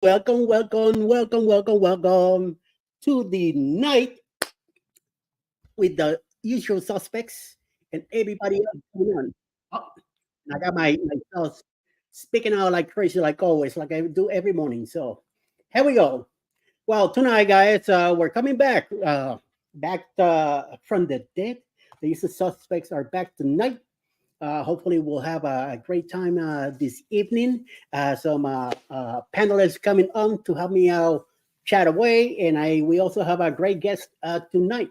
welcome to the night with the usual suspects and everybody else going on. Oh, I got myself speaking out like crazy, like always, like I do every morning. So here we go. Well, tonight, guys, we're coming back from the dead. The usual suspects are back tonight. Hopefully, we'll have a great time this evening. Some panelists coming on to help me out chat away, and we also have a great guest tonight.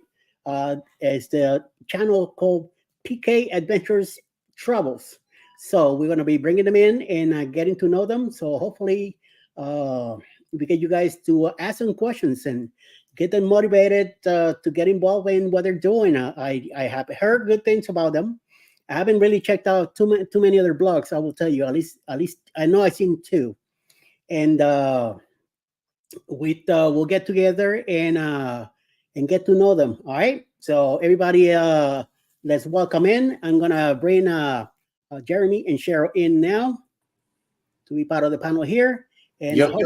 It's the channel called PK Adventures Travels. So we're going to be bringing them in and getting to know them. So hopefully, we get you guys to ask some questions and get them motivated to get involved in what they're doing. I have heard good things about them. I haven't really checked out too many other blogs. I will tell you at least I know I've seen two, and we'll get together and get to know them. All right. So everybody, let's welcome in. I'm gonna bring Jeremy and Cheryl in now to be part of the panel here. And yo.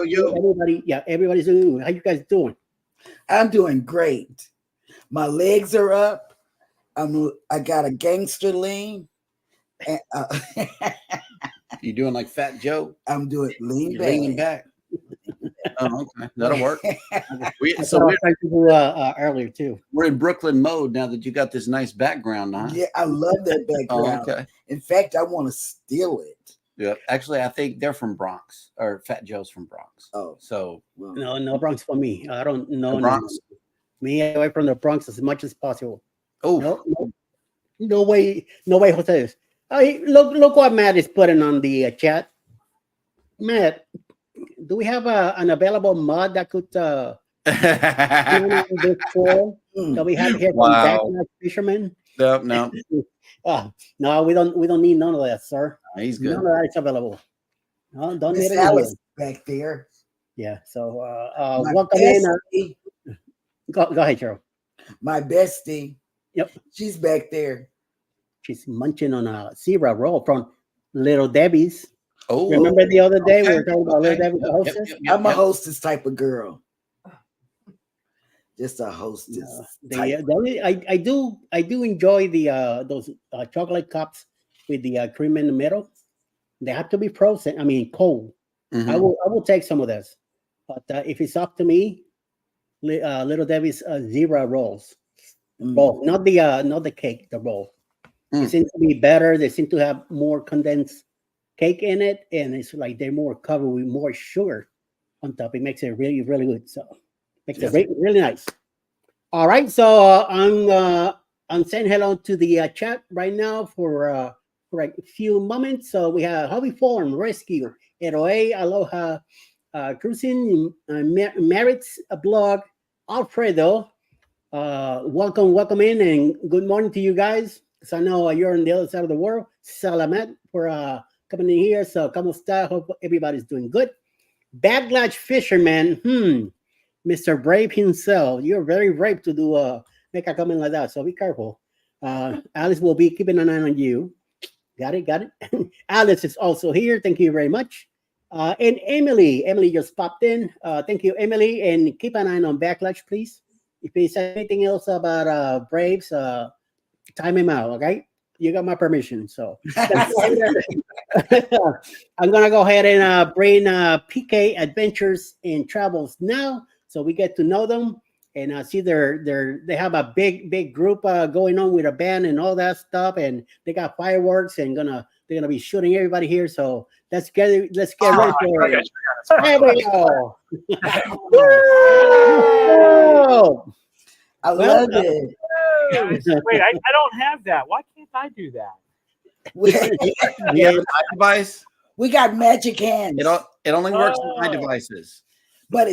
Everybody's doing. How you guys doing? I'm doing great. My legs are up. I got a gangster lean. You doing like Fat Joe? I'm doing leaning back. Oh, okay, that'll work. Earlier too. We're in Brooklyn mode now that you got this nice background, huh? Yeah, I love that background. Oh, okay. In fact, I want to steal it. Yeah, actually, I think they're from Bronx, or Fat Joe's from Bronx. Oh, so no Bronx for me. I don't know Bronx. Me away from the Bronx as much as possible. Oh, no way, Jose. Look what Matt is putting on the chat. Matt, do we have an available mod that could this that we have here from Backlash Fisherman? No. No, we don't need none of that, sir. He's good. None of that is available. No, don't need Miss it. Alice back there. Yeah. So welcome in. Go ahead, Cheryl. My bestie. Yep. She's back there. She's munching on a zebra roll from Little Debbie's. Oh, remember the other day we were talking about Little Debbie's hostess? I'm a hostess type of girl. Just a hostess. I do enjoy those chocolate cups with the cream in the middle. They have to be frozen. I mean, cold. Mm-hmm. I will take some of this, but if it's up to me, Little Debbie's zebra rolls. Roll, not the cake, the roll. It seems to be better. They seem to have more condensed cake in it, and it's like they're more covered with more sugar on top. It makes it really, really good. So makes it really nice. All right, so I'm saying hello to the chat right now for a few moments. So we have Hobby Farm Rescue, Eroe, Aloha, Cruising, Merritt's blog, Alfredo. Welcome in, and good morning to you guys. So I know you're on the other side of the world. Salamat for coming in here. So como está? Hope everybody's doing good. Backlash Fisherman, Mr. Brave himself. You're very brave to do make a comment like that. So be careful. Alice will be keeping an eye on you. Got it. Alice is also here. Thank you very much. And Emily just popped in. Thank you, Emily, and keep an eye on Backlash, please. If there's anything else about Braves, time him out, okay? You got my permission. So I'm gonna go ahead and bring PK Adventures and Travels now, so we get to know them and see they have a big group going on with a band and all that stuff, and they got fireworks and they're gonna be shooting everybody here. So let's get ready for it. There we go. I love it. Wait, I don't have that. Why can't I do that? We have a device. We got magic hands. It only works with my devices. But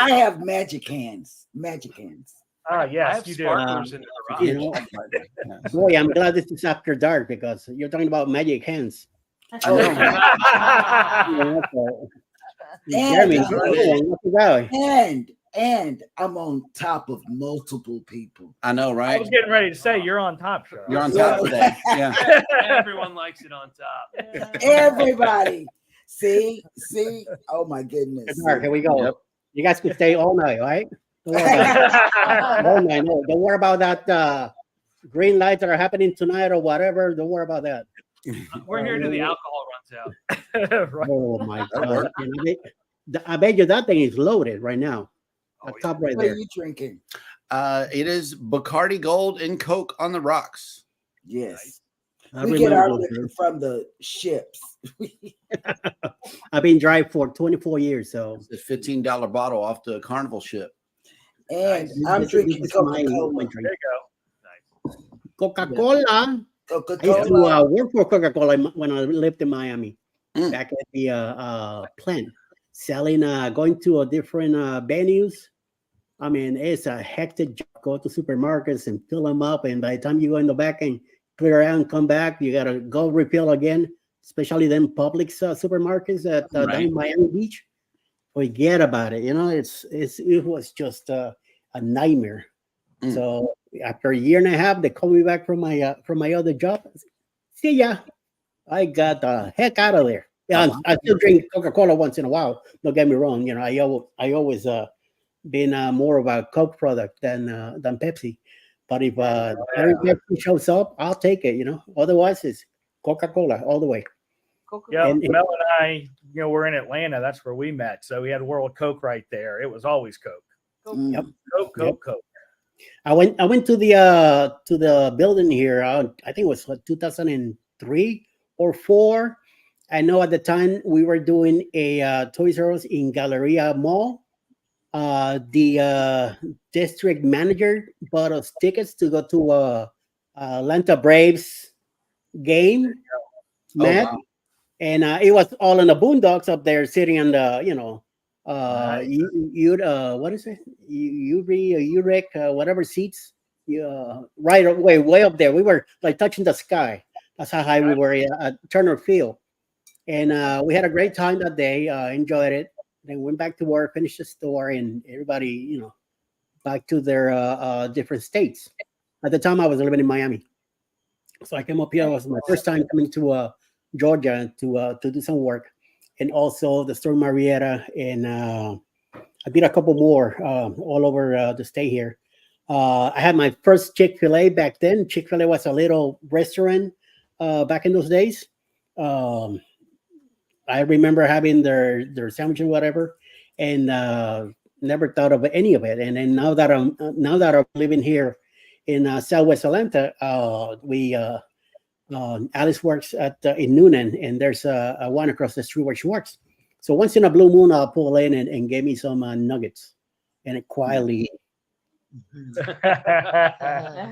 I have magic hands. Magic hands. Oh, yes, you do. Boy, I'm glad this is after dark because you're talking about magic hands. And I'm on top of multiple people. I know, right? I was getting ready to say you're on top, Cheryl. You're on top today. Yeah. Everyone likes it on top. Everybody. See. Oh my goodness. Good Mark, here we go. Yep. You guys could stay all night, all right? Don't worry about it. All night. No, don't worry about that green lights that are happening tonight or whatever. Don't worry about that. We're here till the alcohol runs out. Right. Oh my That'll God! work. I bet you that thing is loaded right now. Oh, The top right What are there. you drinking? It is Bacardi Gold and Coke on the rocks. Yes. I We get our remember liquor those. from the ships. I've been dry for 24 years, so It's a $15 bottle off the Carnival ship. And I'm drinking This is my Coca-Cola. drink. There you go. Nice. Coca-Cola. I used to Coca-Cola. work for Coca-Cola when I lived in Miami, Mm. back at the plant, selling, going to different venues. I mean, it's a hectic job. Go to supermarkets and fill them up, and by the time you go in the back and clear out and come back, you gotta go refill again. Especially them public supermarkets at down in Miami Beach. Forget about it. You know, it was just a nightmare. Mm. So after a year and a half, they called me back from my other job. See ya. I got the heck out of there. Yeah, I still drink Coca-Cola once in a while. Don't get me wrong. You know, I always been more of a Coke product than Pepsi. But if every Pepsi shows up, I'll take it. You know, otherwise it's Coca-Cola all the way. Yeah, And- Mel and I, we're in Atlanta. That's where we met. So we had World Coke right there. It was always Coke. Mm. Yep. Coke. I went to the building here. I think it was 2003 or 4. I know at the time we were doing a Toys R Us in Galleria Mall. The district manager bought us tickets to go to Atlanta Braves game match, wow. and it was all in the boondocks up there, sitting on the Nice. what is it? Urec, whatever seats. Right away, way up there. We were like touching the sky. That's how high we were at Turner Field. And we had a great time that day. Enjoyed it. Then went back to work, finished the store, and everybody, back to their different states. At the time, I was living in Miami, so I came up here. It was my first time coming to Georgia to do some work, and also the store Marietta, and I did a couple more all over the state here. I had my first Chick-fil-A back then. Chick-fil-A was a little restaurant back in those days. I remember having their sandwich and whatever, and never thought of any of it. And then now that I'm living here in Southwest Atlanta, Alice works in Noonan, and there's a one across the street where she works. So once in a blue moon, I'll pull in and get me some nuggets, and it quietly.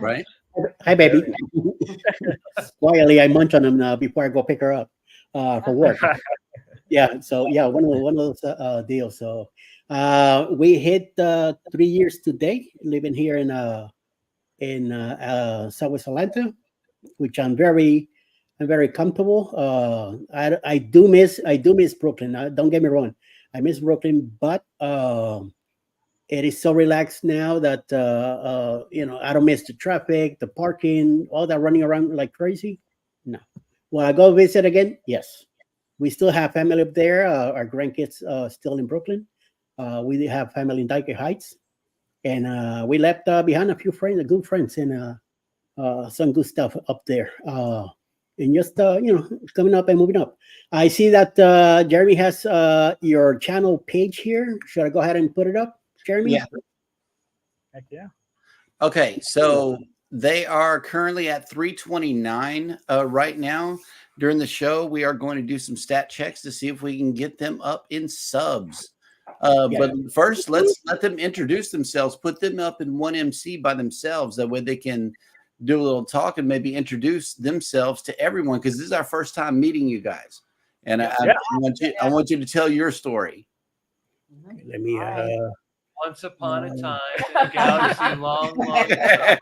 Right? Hi, baby. Quietly, I munch on them before I go pick her up for work. Yeah, so yeah, one of those deals. So we hit 3 years today living here in Southwest Atlanta, which I'm very comfortable. I do miss Brooklyn. Don't get me wrong, I miss Brooklyn, but it is so relaxed now that I don't miss the traffic, the parking, all that running around like crazy. No, will I go visit again? Yes. We still have family up there. Our grandkids still in Brooklyn. We have family in Dyke Heights, and we left behind a few friends, good friends, and some good stuff up there. And just coming up and moving up. I see that Jeremy has your channel page here. Should I go ahead and put it up, Jeremy? Yeah. Heck yeah. Okay, so they are currently at 329 right now. During the show, we are going to do some stat checks to see if we can get them up in subs. But first, let's let them introduce themselves, put them up in one MC by themselves. That way they can do a little talk and maybe introduce themselves to everyone, because this is our first time meeting you guys. And I want you to tell your story. Let me. Once upon a time in a galaxy long, long ago.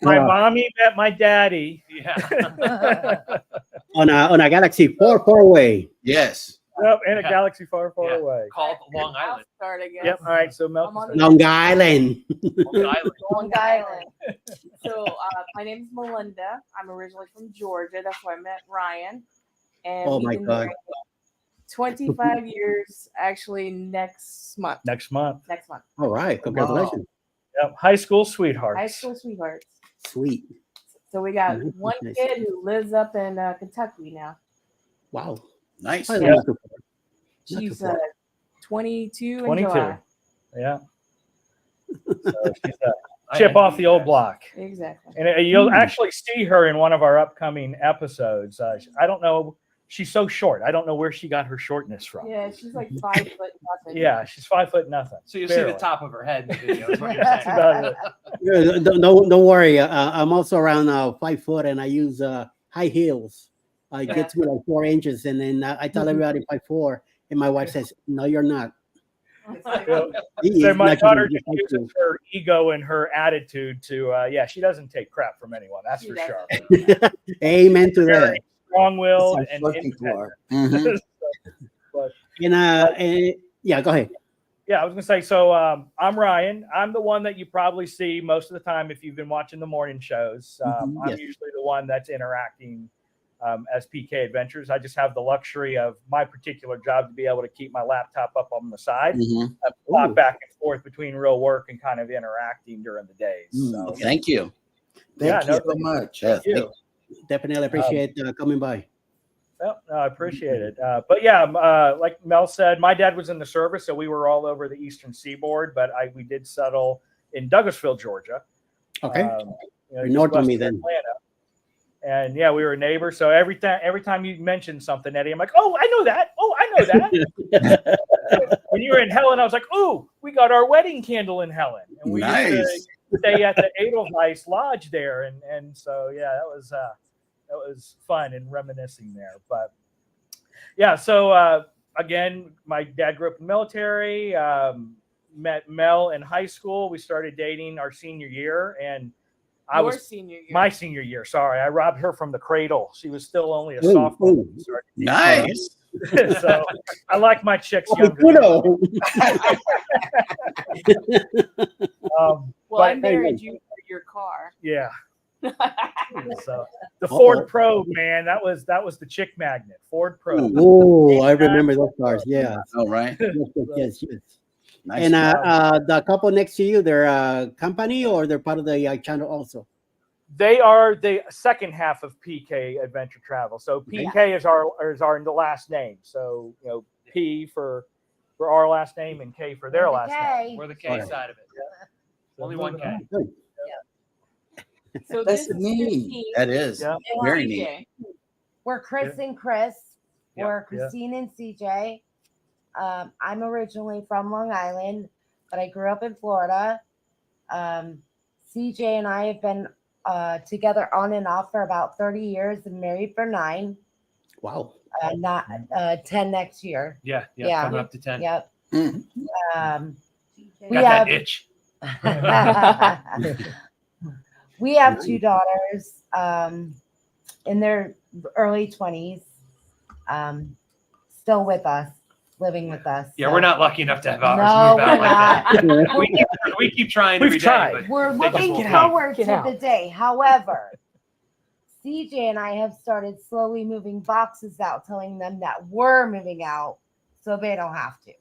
My mommy met my daddy. Yeah. on a Galaxy 4 way. Yes. Yep, in a galaxy far, far Yeah. away. Called Long I'll Island. start again. Yep. All right. So Mel. I'm on Long Island. Long Island. Long Island. So my name is Melinda. I'm originally from Georgia. That's where I met Ryan. And Oh we've my been God. married 25 years actually next month. Next month. Next month. All right. Congratulations. Yep. High school sweethearts. High school sweethearts. Sweet. So we got Nice, one nice. kid who lives up in Kentucky now. Wow. Nice. Oh, Yeah. not too far. Not too She's far. 22 in 22. July. Yeah. So she's a chip off the old block. Exactly. And you'll actually see her in one of our upcoming episodes. I don't know. She's so short. I don't know where she got her shortness from. Yeah, she's like 5 foot nothing. Yeah, she's 5 foot nothing. So you see Barely. the top of her head in the video. Is what you're That's saying. about it. Yeah, don't worry. I'm also around 5 foot, and I use high heels. It gets me like 4 inches, and then I tell everybody 5'4", and my wife says, "No, you're not." Yeah. He So is my not daughter just just like uses her ego and her attitude to, she doesn't take crap from anyone. That's She for doesn't. sure. you. Amen to that. Very strong-willed That's and how short people are. Mhm. But, And yeah, go ahead. yeah, I was gonna say. So I'm Ryan. I'm the one that you probably see most of the time if you've been watching the morning shows. I'm Yes. usually the one that's interacting as PK Adventures. I just have the luxury of my particular job to be able to keep my laptop up on the side, Mhm. pop Ooh. back and forth between real work and kind of interacting during the days. So Thank you. Yeah, Thank you no, so much. Yeah, thank you. Definitely appreciate coming by. Well, no, I appreciate it. But yeah, like Mel said, my dad was in the service, so we were all over the Eastern Seaboard. But we did settle in Douglasville, Georgia. Okay. You're You're north of me then. Atlanta. And yeah, we were neighbors. So every time you mentioned something, Eddie, I'm like, oh, I know that. Oh, I know that. When you were in Helen, I was like, oh, we got our wedding candle in Helen, and we used Nice. to stay at the Edelweiss Lodge there, and so yeah, that was fun and reminiscing there. But yeah, so again, my dad grew up in the military. Met Mel in high school. We started dating our senior year, and I Your was senior year. my senior year. Sorry, I robbed her from the cradle. She was still only a Ooh, sophomore. ooh. when we started Nice. dating. So I like my chicks Oh, younger. kudo. Well, I but married you for your car. yeah. So the Uh-oh. Ford Probe, man, that was the chick magnet. Ford Probe. Oh, I remember those cars. Yeah. All right. Yes. Nice. And the couple next to you, they're a company or they're part of the channel also? They are the second half of PK Adventure Travel. So PK is our the last name. So P for our last name and K for their last name. We're the K Okay. side of it. So Only one K. Good. So That's this is neat. Christine That is Yeah. and very CJ. neat. We're Chris and Chris. Yeah. We're Christine and CJ. I'm originally from Long Island, but I grew up in Florida. CJ and I have been together on and off for about 30 years and married for 9. Wow. Not 10 next year. Yeah. Yeah. Coming up to 10. Yep. Mm. We Got that have itch. we have 2 daughters in their early 20s, still with us, living with us. Yeah, So we're not lucky enough to have ours No, move out we're like not. that. We keep trying We've every day, tried. but We're They just looking won't leave. forward Get to out. the day. However, CJ and I have started slowly moving boxes out, telling them that we're moving out so they don't have to.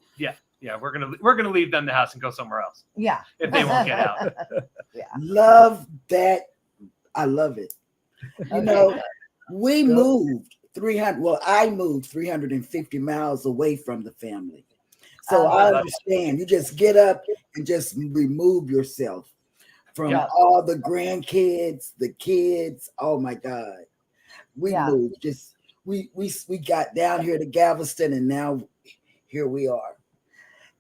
yeah, we're gonna leave them the house and go somewhere else Yeah. if they won't get out. Love that. I love it. You know, we moved 300. Well, I moved 350 miles away from the family. So I understand. You just get up and just remove yourself from Yeah. all the grandkids, the kids. Oh my God. We Yeah. moved. Just we got down here to Galveston and now here we are.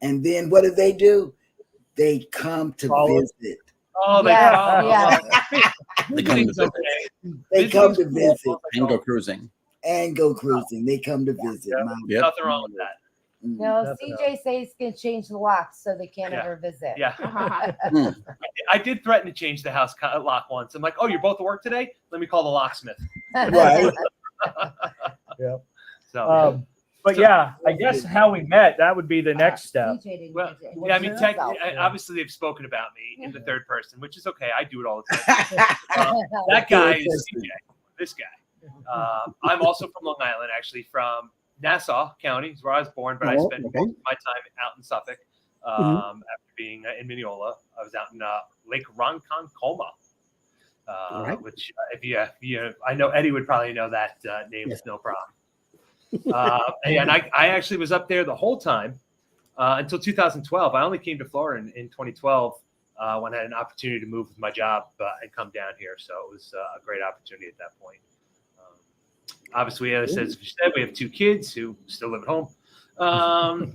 And then what do? They come to Follow. visit. Oh, they Yes, call. yes. They come to Visiting's visit okay. They come to visit and go cruising. and go cruising. They come to visit. Yeah. My- Yep. Nothing wrong with that. No, Definitely. CJ says he's gonna change the locks so they can't Yeah. ever visit. Yeah. Uh-huh. I did threaten to change the house lock once. I'm like, oh, you're both at work today? Let me call the locksmith. Right. Yeah. So, But yeah, I guess how we met, that would be the next step. CJ didn't well, get it. yeah, I mean, Himself. obviously they've spoken about me in the third person, which is okay. I do it all the time. That guy is CJ. This guy. I'm also from Long Island, actually, from Nassau County is where I was born, but I Oh, spent okay. most of my time out in Suffolk. After being in Mineola, I was out in Lake Ronkonkoma, right. which if you I know Eddie would probably know that name Yes. with no problem. And I actually was up there the whole time until 2012. I only came to Florida in 2012 when I had an opportunity to move with my job and come down here. So it was a great opportunity at that point. Obviously, as you said, we have 2 kids who still live at home. We're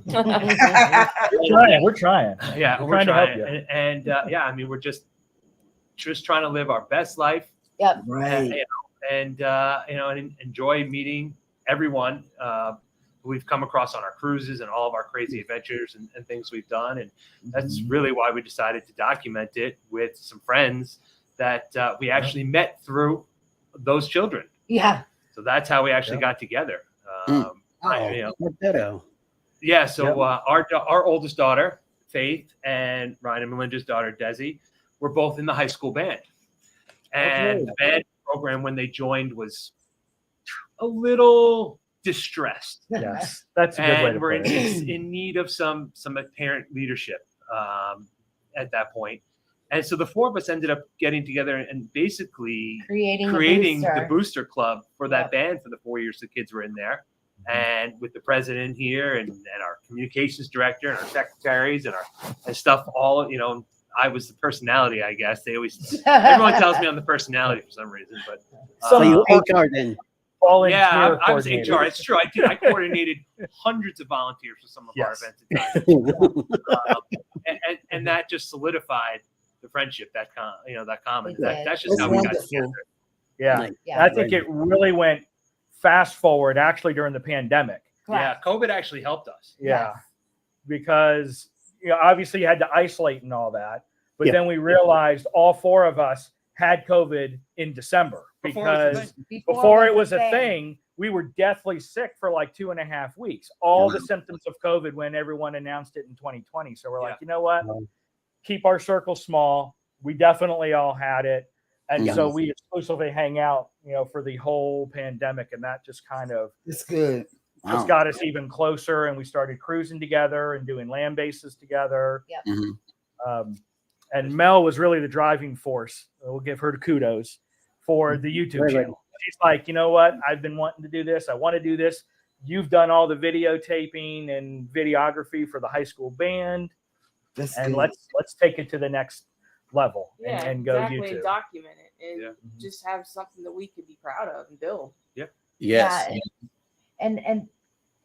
trying. Yeah, We're trying to help you. And yeah, I mean, we're just trying to live our best life. Yep. Right. And enjoy meeting everyone who we've come across on our cruises and all of our crazy adventures and things we've done. And that's really why we decided to document it with some friends that we actually met through those children. Yeah. So that's how we actually got together. Yeah. So our oldest daughter, Faith, and Ryan and Melinda's daughter, Desi, were both in the high school band. And the band program when they joined was a little distressed. Yes, that's a good way to And we're put it. in need of some parent leadership at that point. And so the 4 of us ended up getting together and basically creating the booster club for that band for the 4 years the kids were in there. And with the president here and our communications director and our secretaries and stuff, all, I was the personality, I guess. Everyone tells me I'm the personality for some reason, but So you HR then? Yeah, I was HR. It's true. I coordinated hundreds of volunteers for some of our events at times. And that just solidified the friendship, that comment. That's just how we got together. Yeah. I think it really went fast forward actually during the pandemic. Yeah, COVID actually helped us. Yeah. Because obviously you had to isolate and all that. But then we realized all 4 of us had COVID in December because before it was a thing, we were deathly sick for like 2.5 weeks. All the symptoms of COVID when everyone announced it in 2020. So we're like, you know what? Keep our circle small. We definitely all had it. And so we exclusively hang out, for the whole pandemic. And that just kind of it's good. Just got us even closer. And we started cruising together and doing land bases together. Yep. And Mel was really the driving force. We'll give her kudos for the YouTube channel. She's like, you know what? I've been wanting to do this. I want to do this. You've done all the videotaping and videography for the high school band. That's and good. let's take it to the next level and go exactly. YouTube. Document it and just have something that we could be proud of and build. Yes. Yeah, and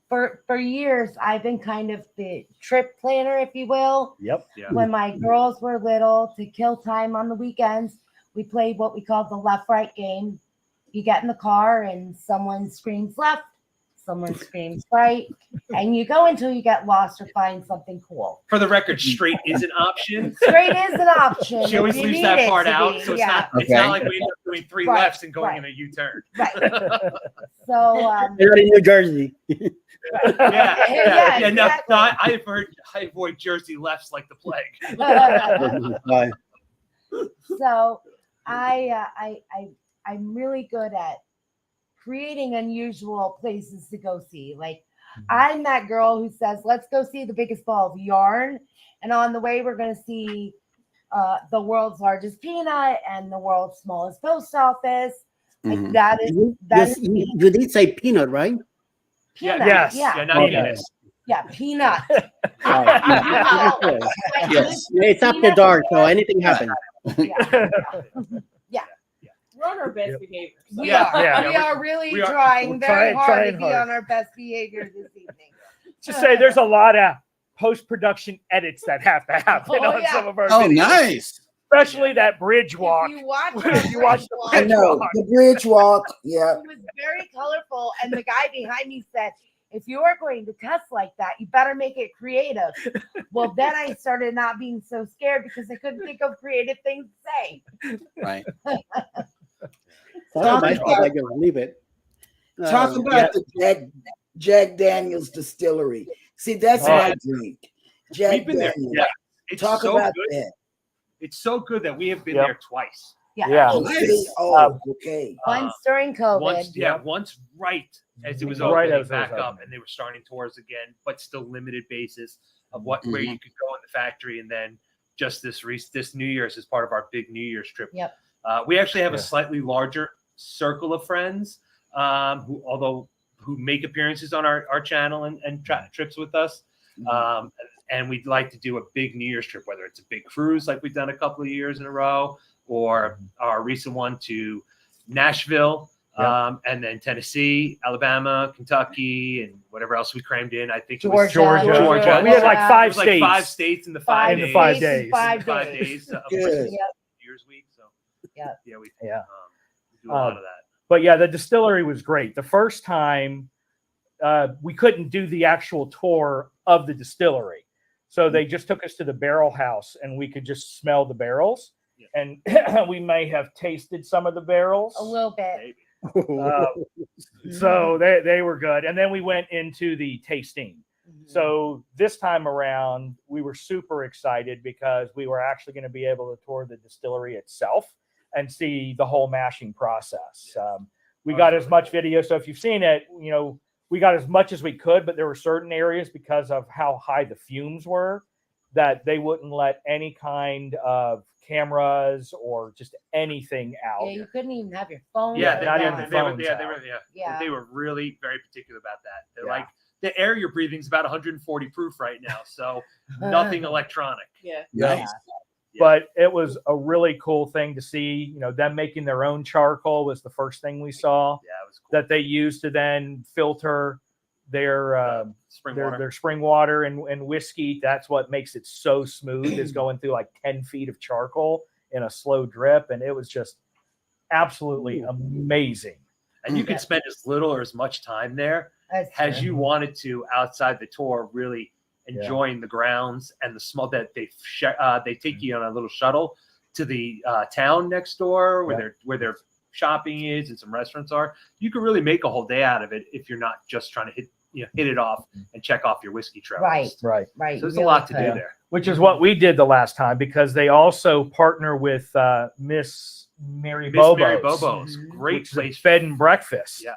for years I've been kind of the trip planner, if you will. Yep. Yeah. When my girls were little, to kill time on the weekends, we played what we called the left-right game. You get in the car and someone screams left, someone screams right, and you go until you get lost or find something cool. For the record, straight is an option. Straight is an option. She always if you leaves need that it part to out, be. so it's Yeah. not like we end up doing 3 Right, lefts and going right. in a U-turn. Right. So You're in New Jersey. Yeah, No, exactly. I avoid Jersey lefts like the plague. Right. So I'm really good at creating unusual places to go see. Like I'm that girl who says, let's go see the biggest ball of yarn. And on the way, we're going to see the world's largest peanut and the world's smallest post office. Like that is You did say peanut, right? peanut. Yes. Yeah. Not penis. Yeah. Peanut. Yes. It's after dark, so anything happens. Yeah. We're on our best behavior. So. We Yeah, are. yeah, We are really we are- trying we're very hard trying to be hard. on our best behavior this evening. Just say there's a lot of post-production edits that have to happen Oh, on yeah. some of our Oh, videos. nice. Especially that bridge walk. If you watch, If you watch the I bridge know walk. the bridge walk. Yeah. it was very colorful, and the guy behind me said, if you are going to cuss like that, you better make it creative. Well, then I started not being so scared because I couldn't think of creative things to say. Right. Sorry, my fault. I just leave it. Talk about the Jack Daniels distillery. See, that's my drink. Jack We've been there. Daniels. Yeah. It's Talk so about good. that. It's so good that we have been Yep. there twice. Yeah. Oh, see? Oh, okay. Once during COVID. Once right as it was Right opening as it was back up, opening. and they were starting tours again, but still limited basis of where you could go in the factory, and then just this New Year's is part of our big New Year's trip. Yep. We actually have a slightly larger circle of friends who make appearances on our channel and trips with us. And we'd like to do a big New Year's trip, whether it's a big cruise like we've done a couple of years in a row, or our recent one to Nashville, and then Tennessee, Alabama, Kentucky, and whatever else we crammed in. I think Georgia. Georgia. We had like It was 5 states. 5 states in the 5 In days. the 5 days. 5 5 days. days of Good. Christmas Yep. New Year's week. So we do a lot of that. But yeah, the distillery was great. The first time we couldn't do the actual tour of the distillery. So they just took us to the barrel house and we could just smell the barrels. And we may have tasted some of the barrels. A little bit. Maybe. So they were good. And then we went into the tasting. So this time around, we were super excited because we were actually going to be able to tour the distillery itself and see the whole mashing process. We got as much video. So if you've seen it, we got as much as we could, but there were certain areas because of how high the fumes were that they wouldn't let any kind of cameras or just anything out. Yeah, you couldn't even have your phone. Yeah, Yeah. they were really very particular about that. They're Yeah. like, the air you're breathing is about 140 proof right now, so nothing electronic. Yeah. Nice. But it was a really cool thing to see. Them making their own charcoal was the first thing we saw Yeah, it was cool. that they used to then filter their Spring their, water. their spring water and whiskey. That's what makes it so smooth is going through like 10 feet of charcoal in a slow drip. And it was just absolutely amazing. And you can spend as little or as much time there as you wanted to outside the tour, really enjoying the grounds and the smell that they take you on a little shuttle to the town next door where their shopping is and some restaurants are. You can really make a whole day out of it if you're not just trying to hit it off and check off your whiskey trail. Right. Right. Right. So there's really a lot to could. do there. Which is what we did the last time because they also partner with Miss Mary Miss Mary Bobo's. Bobo's, great Which is a place. bed and breakfast. Yeah.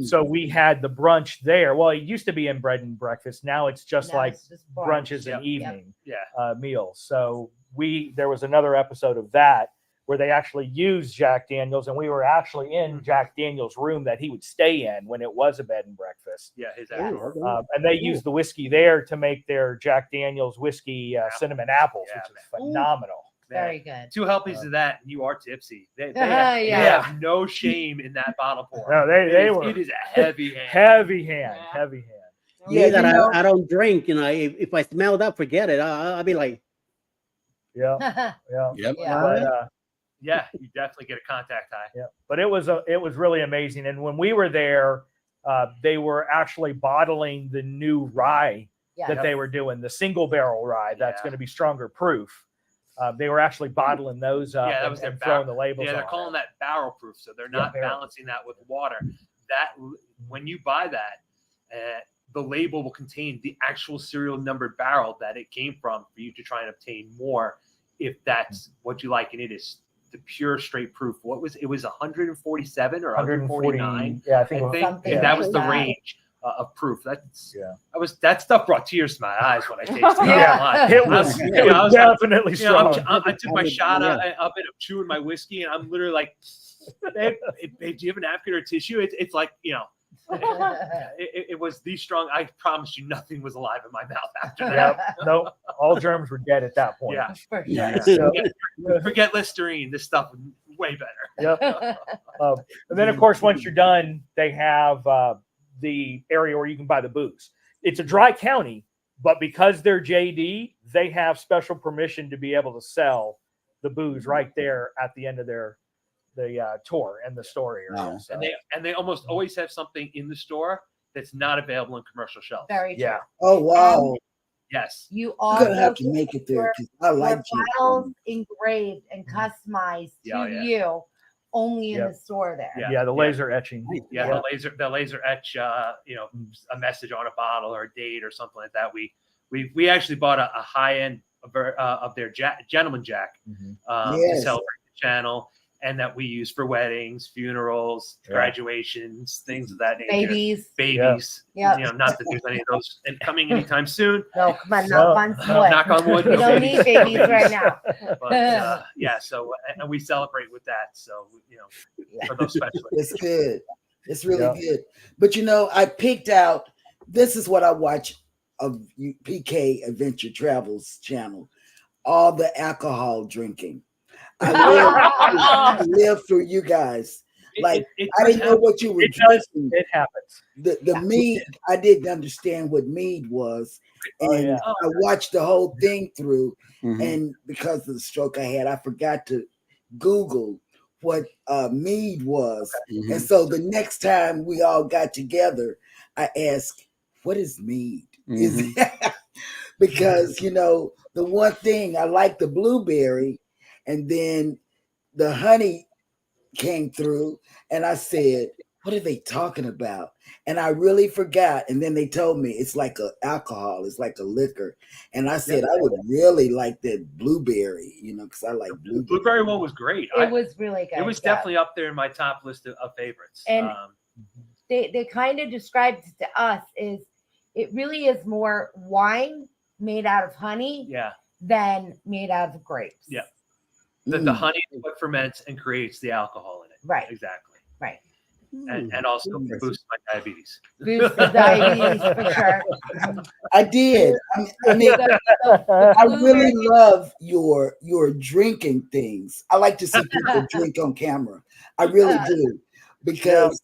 So we had the brunch there. Well, it used to be in bread and breakfast. Now it's just Now like it's just brunches Yep. and evening Yeah. meals. So there was another episode of that where they actually used Jack Daniels, and we were actually in Jack Daniels' room that he would stay in when it was a bed and breakfast. Yeah, his Yeah. actual. And they used the whiskey there to make their Jack Daniels whiskey cinnamon apples, Yeah, which is phenomenal. Very good. 2 helpings of that, and you are tipsy. They Yeah. have no shame in that bottle pour. No, It is a heavy hand. heavy hand. Me that I don't drink, if I smell that, forget it. I'll be like, Yeah. Yep. Yeah. But, Yeah, you definitely get a contact high. yeah, but it was really amazing. And when we were there, they were actually bottling the new rye Yeah. that they were doing, the single barrel rye that's Yeah. going to be stronger proof. They were actually bottling those up Yeah, that was and their throwing the labels Yeah, they're on calling it. that barrel proof, so they're not barrel. balancing that with water. That when you buy that, the label will contain the actual serial numbered barrel that it came from for you to try and obtain more, if that's what you like. And it is the pure straight proof. It was 147 or 149. Yeah, I I think. think Something and that was the like that. range of proof. Yeah. That stuff brought tears to my eyes when I tasted it. Yeah. It was, definitely strong. I took my shot up and I'm chewing my whiskey, and I'm literally like, babe, do you have a napkin or a tissue? It's like, it was the strong. I promise you, nothing was alive in my mouth after that. Yeah, no, all germs were dead at that point. Yeah. For Yeah. sure. Forget Listerine. This stuff was way better. Yep. And then, of course, once you're done, they have the area where you can buy the booze. It's a dry county, but because they're JD, they have special permission to be able to sell the booze right there at the end of the tour and the store area. Wow. So, And they almost always have something in the store that's not available in commercial shelves. Very true. yeah. Oh, wow. Yes. You I'm also going to have to make it there because I like your you. bottles engraved and customized to Yeah, yeah. you only in Yep. the store there. Yeah. Yeah, the laser etching. Yeah, the laser etch, a message on a bottle or a date or something like that. We actually bought a high end of their Gentleman Jack to Yes. celebrate the channel, and that we use for weddings, funerals, graduations, things of that nature. Babies. Yeah. You know, not that there's any of those coming anytime soon. No, come on, knock on wood. Knock on wood. We don't need babies right now. But yeah, so and we celebrate with that. So you know, for those special. It's good. It's really good. But you know, I picked out. This is what I watch of PK Adventure Travels channel. All the alcohol drinking. I live through you guys. Like I didn't know what you were drinking. It happens. The mead, I didn't understand what mead was, and I watched the whole thing through. And because of the stroke I had, I forgot to Google what mead was. And so the next time we all got together, I asked, "What is mead?" Because you know, the one thing I like the blueberry, and then the honey came through, and I said, "What are they talking about?" And I really forgot. And then they told me it's like a alcohol, it's like a liquor. And I said I would really like that blueberry, you know, because I like blueberry. The blueberry one was great. It was really good. It was definitely up there in my top list of favorites. And they kind of described it to us is it really is more wine made out of honey than made out of grapes. Yeah. The honey is what ferments and creates the alcohol in it. Right. Exactly. Right. And also boosts my diabetes. Boost the diabetes for sure. I did. I mean, I really love your drinking things. I like to see people drink on camera. I really do, because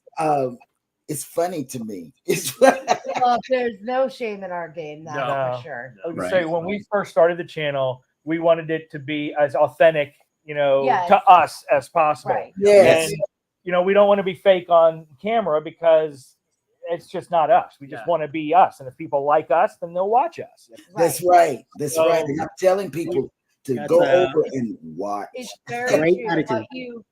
it's funny to me. It's well, there's no shame in our game, that's for sure. I would say when we first started the channel, we wanted it to be as authentic, you know, to us as possible. Right. Yes. And, you know, we don't want to be fake on camera because it's just not us. We just want to be us. And if people like us, then they'll watch us. That's right. That's right. And I'm telling people to go over and watch. It's very true.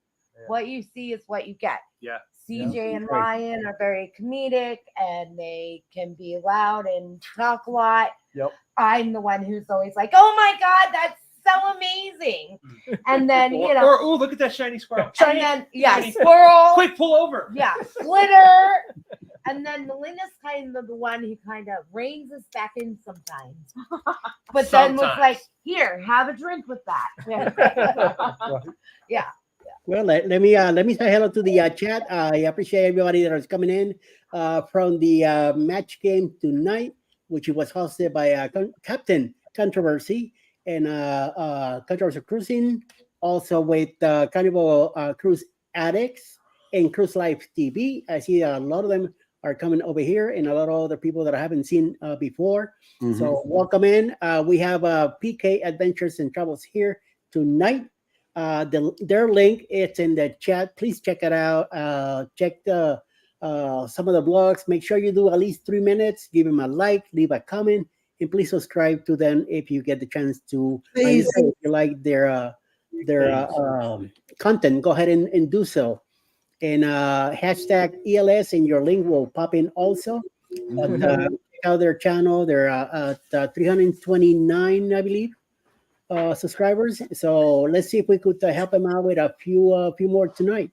What you see is what you get. Yeah. CJ and Ryan are very comedic, and they can be loud and talk a lot. Yep. I'm the one who's always like, "Oh my God, that's so amazing!" And then you know, or oh, look at that shiny squirrel! And then squirrel. Quick, pull over! Yeah, glitter. And then Melinda's kind of the one who kind of reins us back in sometimes, but then was like, "Here, have a drink with that." Yeah. Well, let me say hello to the chat. I appreciate everybody that is coming in from the match game tonight, which was hosted by Captain Controversy and Controversy Cruising, also with Carnival Cruise Addicts and Cruise Life TV. I see a lot of them are coming over here, and a lot of other people that I haven't seen before. So welcome in. We have PK Adventures and Travels here tonight. Their link, it's in the chat. Please check it out. Check the some of the blogs. Make sure you do at least 3 minutes. Give them a like, leave a comment, and please subscribe to them if you get the chance to. If you like their content, go ahead and do so. And hashtag ELS, and your link will pop in also. Check out their channel. They're at 329, I believe. Subscribers. So let's see if we could help them out with a few more tonight,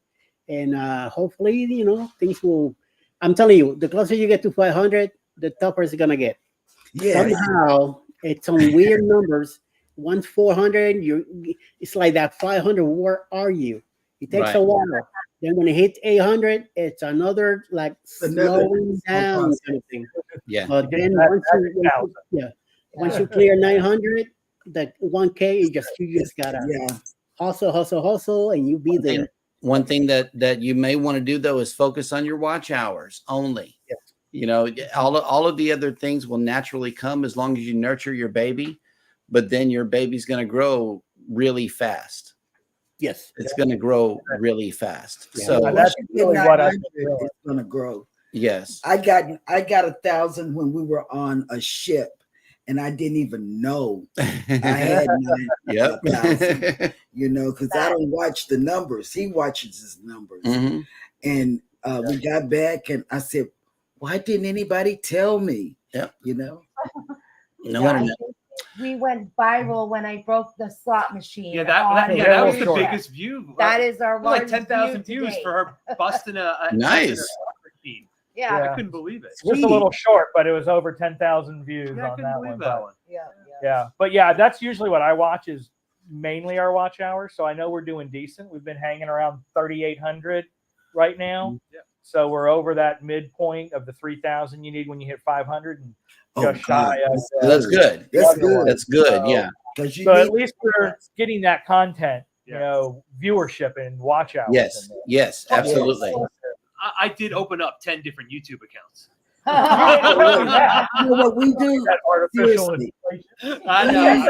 and hopefully, you know, things will. I'm telling you, the closer you get to 500, the tougher it's gonna get. Somehow it's some weird numbers. Once 400, it's like that 500. Where are you? It takes a while. Then when it hits 800, it's another like slowing down kind of thing. Yeah. But then once you clear 900. That 1K, you just gotta hustle, and you be there. One thing that you may want to do though is focus on your watch hours only. Yes. You know, all of the other things will naturally come as long as you nurture your baby, but then your baby's going to grow really fast. Yes, it's going to grow really fast. Yeah. So that's really what it's going to grow. Yes, I got 1,000 when we were on a ship. And I didn't even know I had 9,000, you know, because I don't watch the numbers. He watches his numbers. And we got back, and I said, why didn't anybody tell me? Yep. You know? No, we went viral when I broke the slot machine. Yeah, that was the biggest view. That is our like largest 10,000 view views today. for her busting a Nice. busting a slot machine. Yeah. I couldn't believe it. Just a little short, but it was over 10,000 views Yeah, I on couldn't that believe one. that but- one. Yeah. But yeah, that's usually what I watch is mainly our watch hour. So I know we're doing decent. We've been hanging around 3,800 right now. Yeah. So we're over that midpoint of the 3,000 you need when you hit 500 and just God, shy of. That's good. That's good. That's good. So- Yeah. So at least we're getting that content, you know, viewership and watch hours. Yes. in there. Yes. Absolutely. I did open up 10 different YouTube accounts. You know what we do? That artificial Seriously. inflation. I know.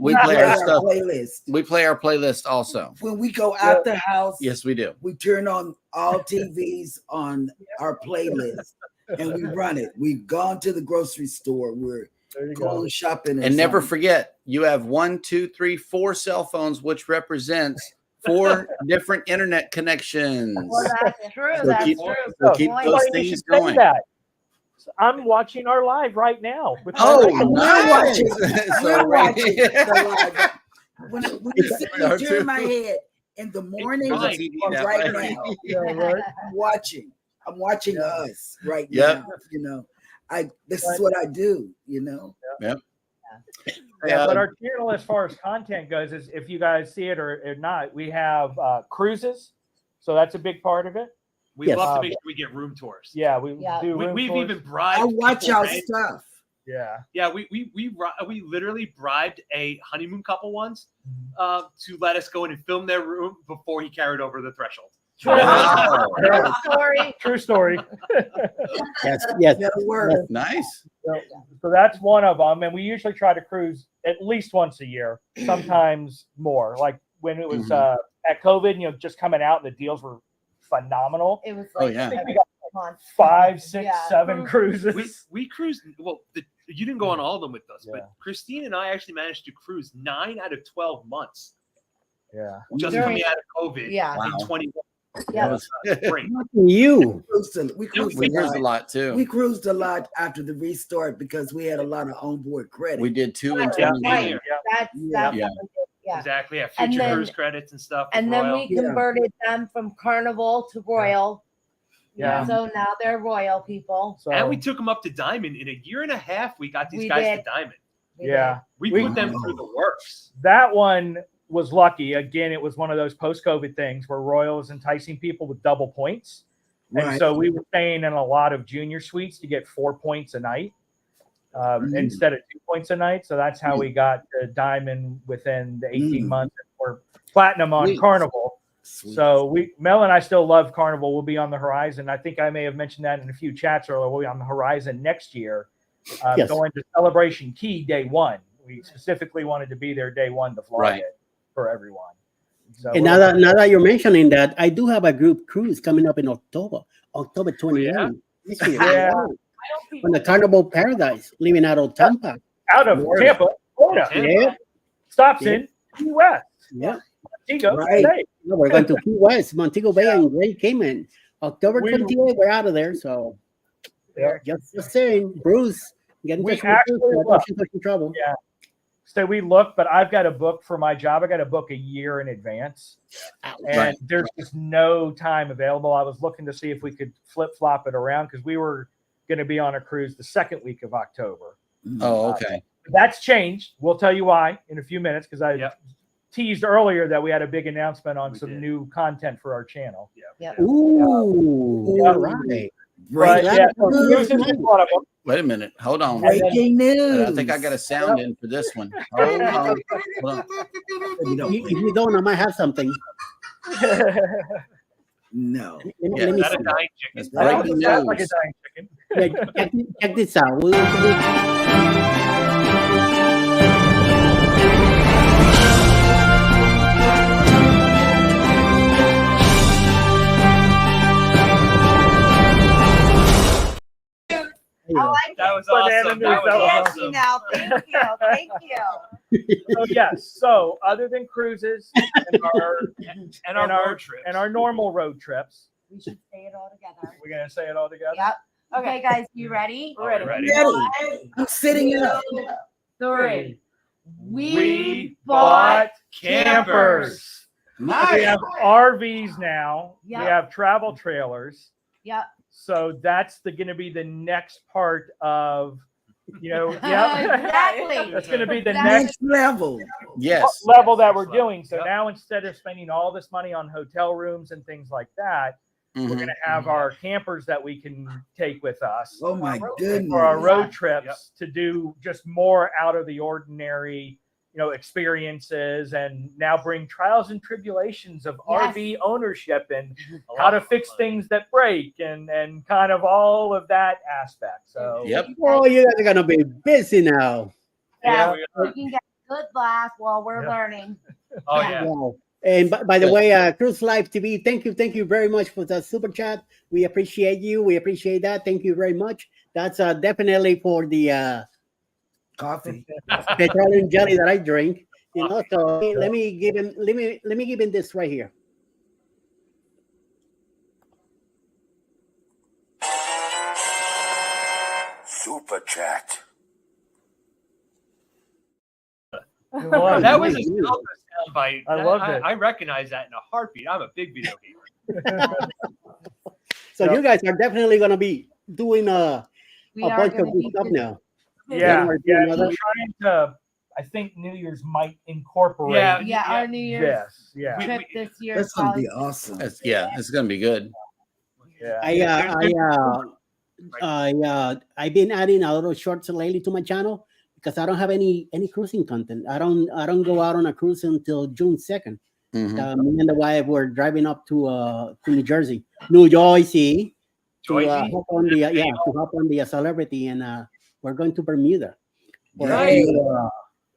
We play our stuff. Playlist. We play our playlist also. When we go out the house, Yes, we do. we turn on all TVs on our playlist and we run it. We've gone to the grocery store. We're There you go. going shopping. or And never something. forget, you have 1, 2, 3, 4 cell phones, which represents 4 different internet connections. Well, that's true. So That's keep- true. so keep Point. those Funny you things should say going. that. So I'm watching our live right now. with Oh, my- nice. We're watching the live. When you see me Our turn two- my head in the morning, There's a I'm TV that right way. now. Yeah, right. I'm watching. I'm watching us right Yep. now. You know, this is what I do. You know. Yeah, but our channel, as far as content goes, is if you guys see it or not, we have cruises, so that's a big part of it. We Yes. love to make sure we get room tours. Yeah, we Yeah. do. room We've tours. even bribed. I watch people, y'all right? stuff. Yeah, Yeah, we literally bribed a honeymoon couple once to let us go in and film their room before he carried over the threshold. Wow. True story. true story. Yes. That'll work. Nice. So that's one of them, and we usually try to cruise at least once a year, sometimes more. Like when it was at COVID, you know, just coming out, and the deals were phenomenal. It was Oh, like yeah. I think we got month. 5, 6, Yeah. 7 cruises. We cruised. Well, you didn't go on all of them with us, Yeah. but Christine and I actually managed to cruise 9 out of 12 months Yeah. just During- coming out of COVID. Yeah. Wow. In 21. Yeah. That was great. You. We We cruised cruised a a lot. lot too. We cruised a lot after the restart because we had a lot of onboard credit. We did 2 in Yeah. 2019. That's Yeah. yeah. Exactly. Yeah, And future then- cruise credits and stuff. with And then Royal. we converted them from Carnival to Royal. Yeah. So now they're Royal people. So And we took them up to Diamond in a year and a half. We got these We guys did. to Diamond. yeah. We We- put them through the works. That one was lucky. Again, it was one of those post-COVID things where Royal is enticing people with double points. And Right. so we were staying in a lot of junior suites to get 4 points a night instead of 2 points a night. So that's how we got the diamond within the 18 months, or platinum on Sweet. Carnival. Sweet. So Mel and I still love Carnival. We'll be on the horizon. I think I may have mentioned that in a few chats earlier. We'll be on the horizon next year, Yes. going to Celebration Key day one. We specifically wanted to be there day one to vlog Right. it for everyone. So And now that you're mentioning that, I do have a group cruise coming up in October 28th. This year. Yeah. On the Carnival Paradise, leaving out of Tampa. out of Florida. Tampa, Florida, Tampa. Yeah. stops Yeah. in Key West, Yeah. Montego Right. Bay. No, we're going to Key West, Montego Bay, and Great Cayman. October We- 28th, we're out of there. So Yeah. just saying, Bruce, get in We touch with actually Bruce. look. Don't get in trouble. Yeah. So we look, but I've got to book for my job. I got to book a year in advance, and Right. there's just no time available. I was looking to see if we could flip flop it around because we were going to be on a cruise the second week of October. Oh, okay. That's changed. We'll tell you why in a few minutes because I Yep. teased earlier that we had a big announcement on We some did. new content for our channel. Ooh, Yeah. all right. But Breaking yeah, so news. cruises is one of them. Wait a minute. Hold on. Breaking news. I think I got a sound in for this one. Hold on. Hold on. If you don't, I might have something. No. Let Yeah. me Is that see. a dying chicken? That's That breaking sounds like a news. dying chicken. Yeah, check this out. I like That was Banana awesome. news, That was that was Fancy awesome. now. Thank you. Thank you. So yes. So other than cruises and our And our road trips. and our normal road trips, We should say it all together. we're gonna say it all together. Yep. Okay, guys, you ready? All right, ready. Ready. I'm sitting up. 3. We bought campers. We Nice. have RVs now. Yep. We have travel trailers. Yep. So that's going to be the next part of, yep. Exactly. That's going to be the Exactly. next Next level. Yes. level that we're Next level. doing. So Yep. now instead of spending all this money on hotel rooms and things like that, we're Mhm. going to have our campers that we can take with us Oh my for our goodness. road trips Yep. to do just more out of the ordinary, experiences, and now bring trials and tribulations of Yes. RV ownership and A how lot to of fix fun. things that break and kind of all of that aspect. So Yep. Oh, you guys are gonna be busy now. Yeah, Yeah. we can get a good laugh while we're Yeah. learning. Oh yeah. Wow. And by the Good. way, Cruise Live TV, thank you very much for the super chat. We appreciate you. We appreciate that. Thank you very much. That's definitely for the Coffee. petroleum jelly that I drink. So let me give him this right here. Super chat. Well, That was a Nice. Zelda soundbite. I loved it. I recognize that in a heartbeat. I'm a big video gamer. So Yep. you guys are definitely gonna be doing a We are bunch going of to good stuff now. yeah, January yeah. 2 We're trying to. I think New Year's might incorporate Yeah. our New Year's this. Yeah, We- trip this year. That's gonna be probably- awesome. It's gonna be good. yeah. I've been adding a little shorts lately to my channel because I don't have any cruising content. I don't go out on a cruise until June 2nd. Mhm. Me and the wife were driving up to New Jersey, New Jersey, to Joyzy? hop on the Celebrity, and we're going to Bermuda. For a Nice. few,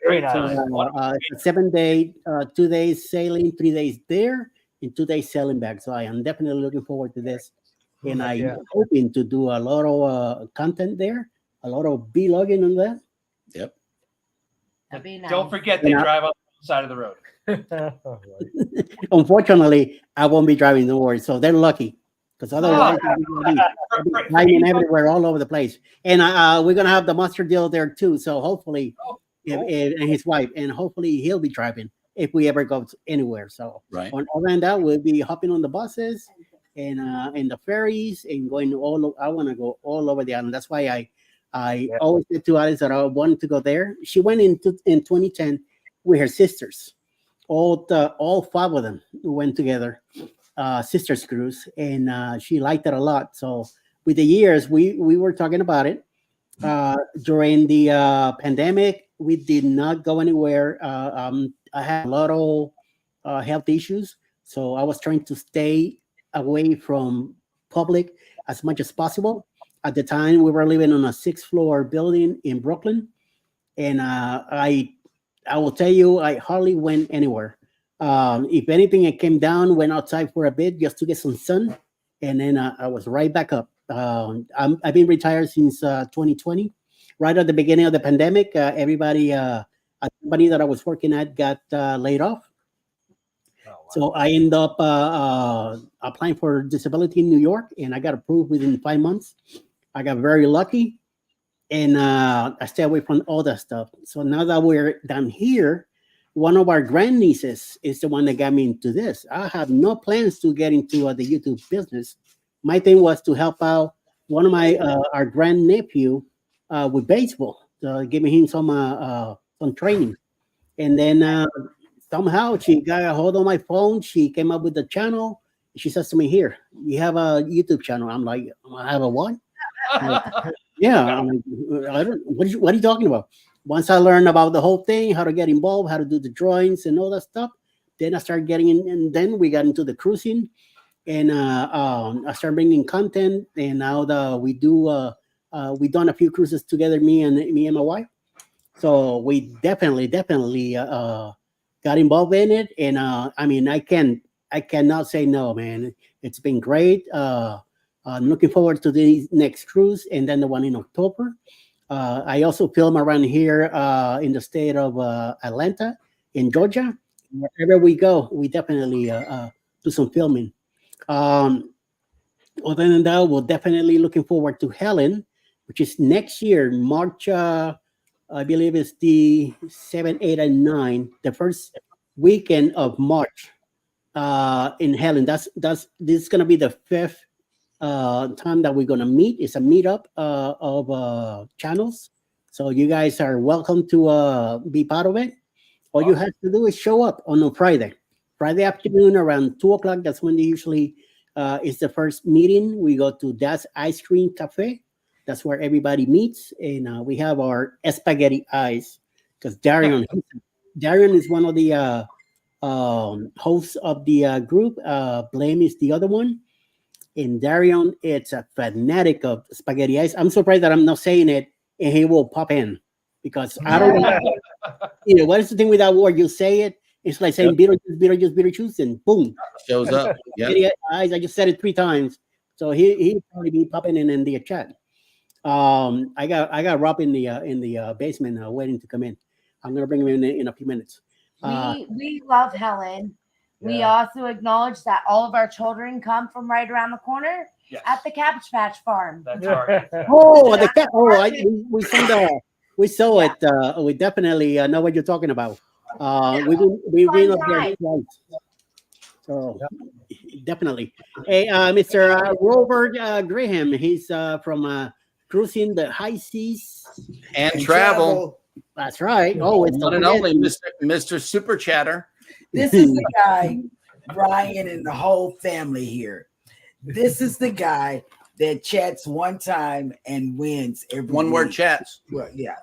Very so, nice. it's a 7-day, 2 days sailing, 3 days there, and 2 days sailing back. So I am definitely looking forward to this, and I'm Yeah. hoping to do a lot of content there, a lot of vlogging on that. Yep. That'd be nice. Don't forget they Yeah. drive on the side of the road. Unfortunately, I won't be driving. Don't worry. So they're lucky, because otherwise I'll be driving everywhere, all over the place. And we're gonna have the monster deal there too. So hopefully, and his wife, and hopefully he'll be driving if we ever go anywhere. So Right. on other than that, we'll be hopping on the buses and the ferries and going all. I want to go all over the island. That's why I always said to Alice that I wanted to go there. She went in 2010 with her sisters. All 5 of them went together, sisters cruise, and she liked it a lot. So with the years, we were talking about it. During the pandemic, we did not go anywhere. I had a lot of health issues, so I was trying to stay away from public as much as possible. At the time, we were living on a 6th-floor building in Brooklyn, and I will tell you, I hardly went anywhere. If anything, I came down, went outside for a bit just to get some sun, and then I was right back up. I've been retired since 2020. Right at the beginning of the pandemic, everybody at the company that I was working at got laid off. So I ended up applying for disability in New York, and I got approved within 5 months. I got very lucky, and I stay away from all that stuff. So now that we're down here, one of our grandnieces is the one that got me into this. I have no plans to get into the YouTube business. My thing was to help out one of my our grandnephew with baseball, giving him some training, and then somehow she got a hold of my phone. She came up with the channel. She says to me, "Here, you have a YouTube channel." I'm like, "I have a what?" Yeah, I'm like, I don't. What are you talking about? Once I learned about the whole thing, how to get involved, how to do the drawings and all that stuff, then I started getting in, and then we got into the cruising, and I started bringing content, and now we we done a few cruises together, me and my wife. So we definitely got involved in it, and I mean, I cannot say no, man. It's been great. I'm looking forward to the next cruise, and then the one in October. I also film around here in the state of Atlanta, in Georgia. Wherever we go, we definitely do some filming. other than that, we're definitely looking forward to Helen, which is next year, March. I believe it's the 7, 8, and 9, the first weekend of March in Helen. This is gonna be the fifth time that we're gonna meet. It's a meetup of channels, so you guys are welcome to be part of it. All you have to do is show up on a Friday afternoon around 2 o'clock. That's when they usually is the first meeting. We go to Das Ice Cream Cafe. That's where everybody meets, and we have our spaghetti eyes because Darian is one of the hosts of the group. Blame is the other one, and Darian it's a fanatic of spaghetti eyes. I'm surprised that I'm not saying it, and he will pop in because I don't know. What is the thing with that word? You say it, it's like saying Beetlejuice, Beetlejuice, Beetlejuice, and boom, Shows up. Yeah. spaghetti eyes. I just said it 3 times, so he probably be popping in the chat. I got Rob in the basement waiting to come in. I'm gonna bring him in a few minutes. We love Helen. We also acknowledge that all of our children come from right around the corner at the Cabbage Patch Farm. That's right. Oh, the cat! Oh, we saw it. We definitely know what you're talking about. We've been up there twice. So definitely. Hey, Mr. Robert Graham, he's from cruising the high seas And travel. That's right. Oh, it's One and only Mr. Super Chatter. This is the guy, Brian, and the whole family here. This is the guy that chats one time and wins every One word week. chats. Well, yeah.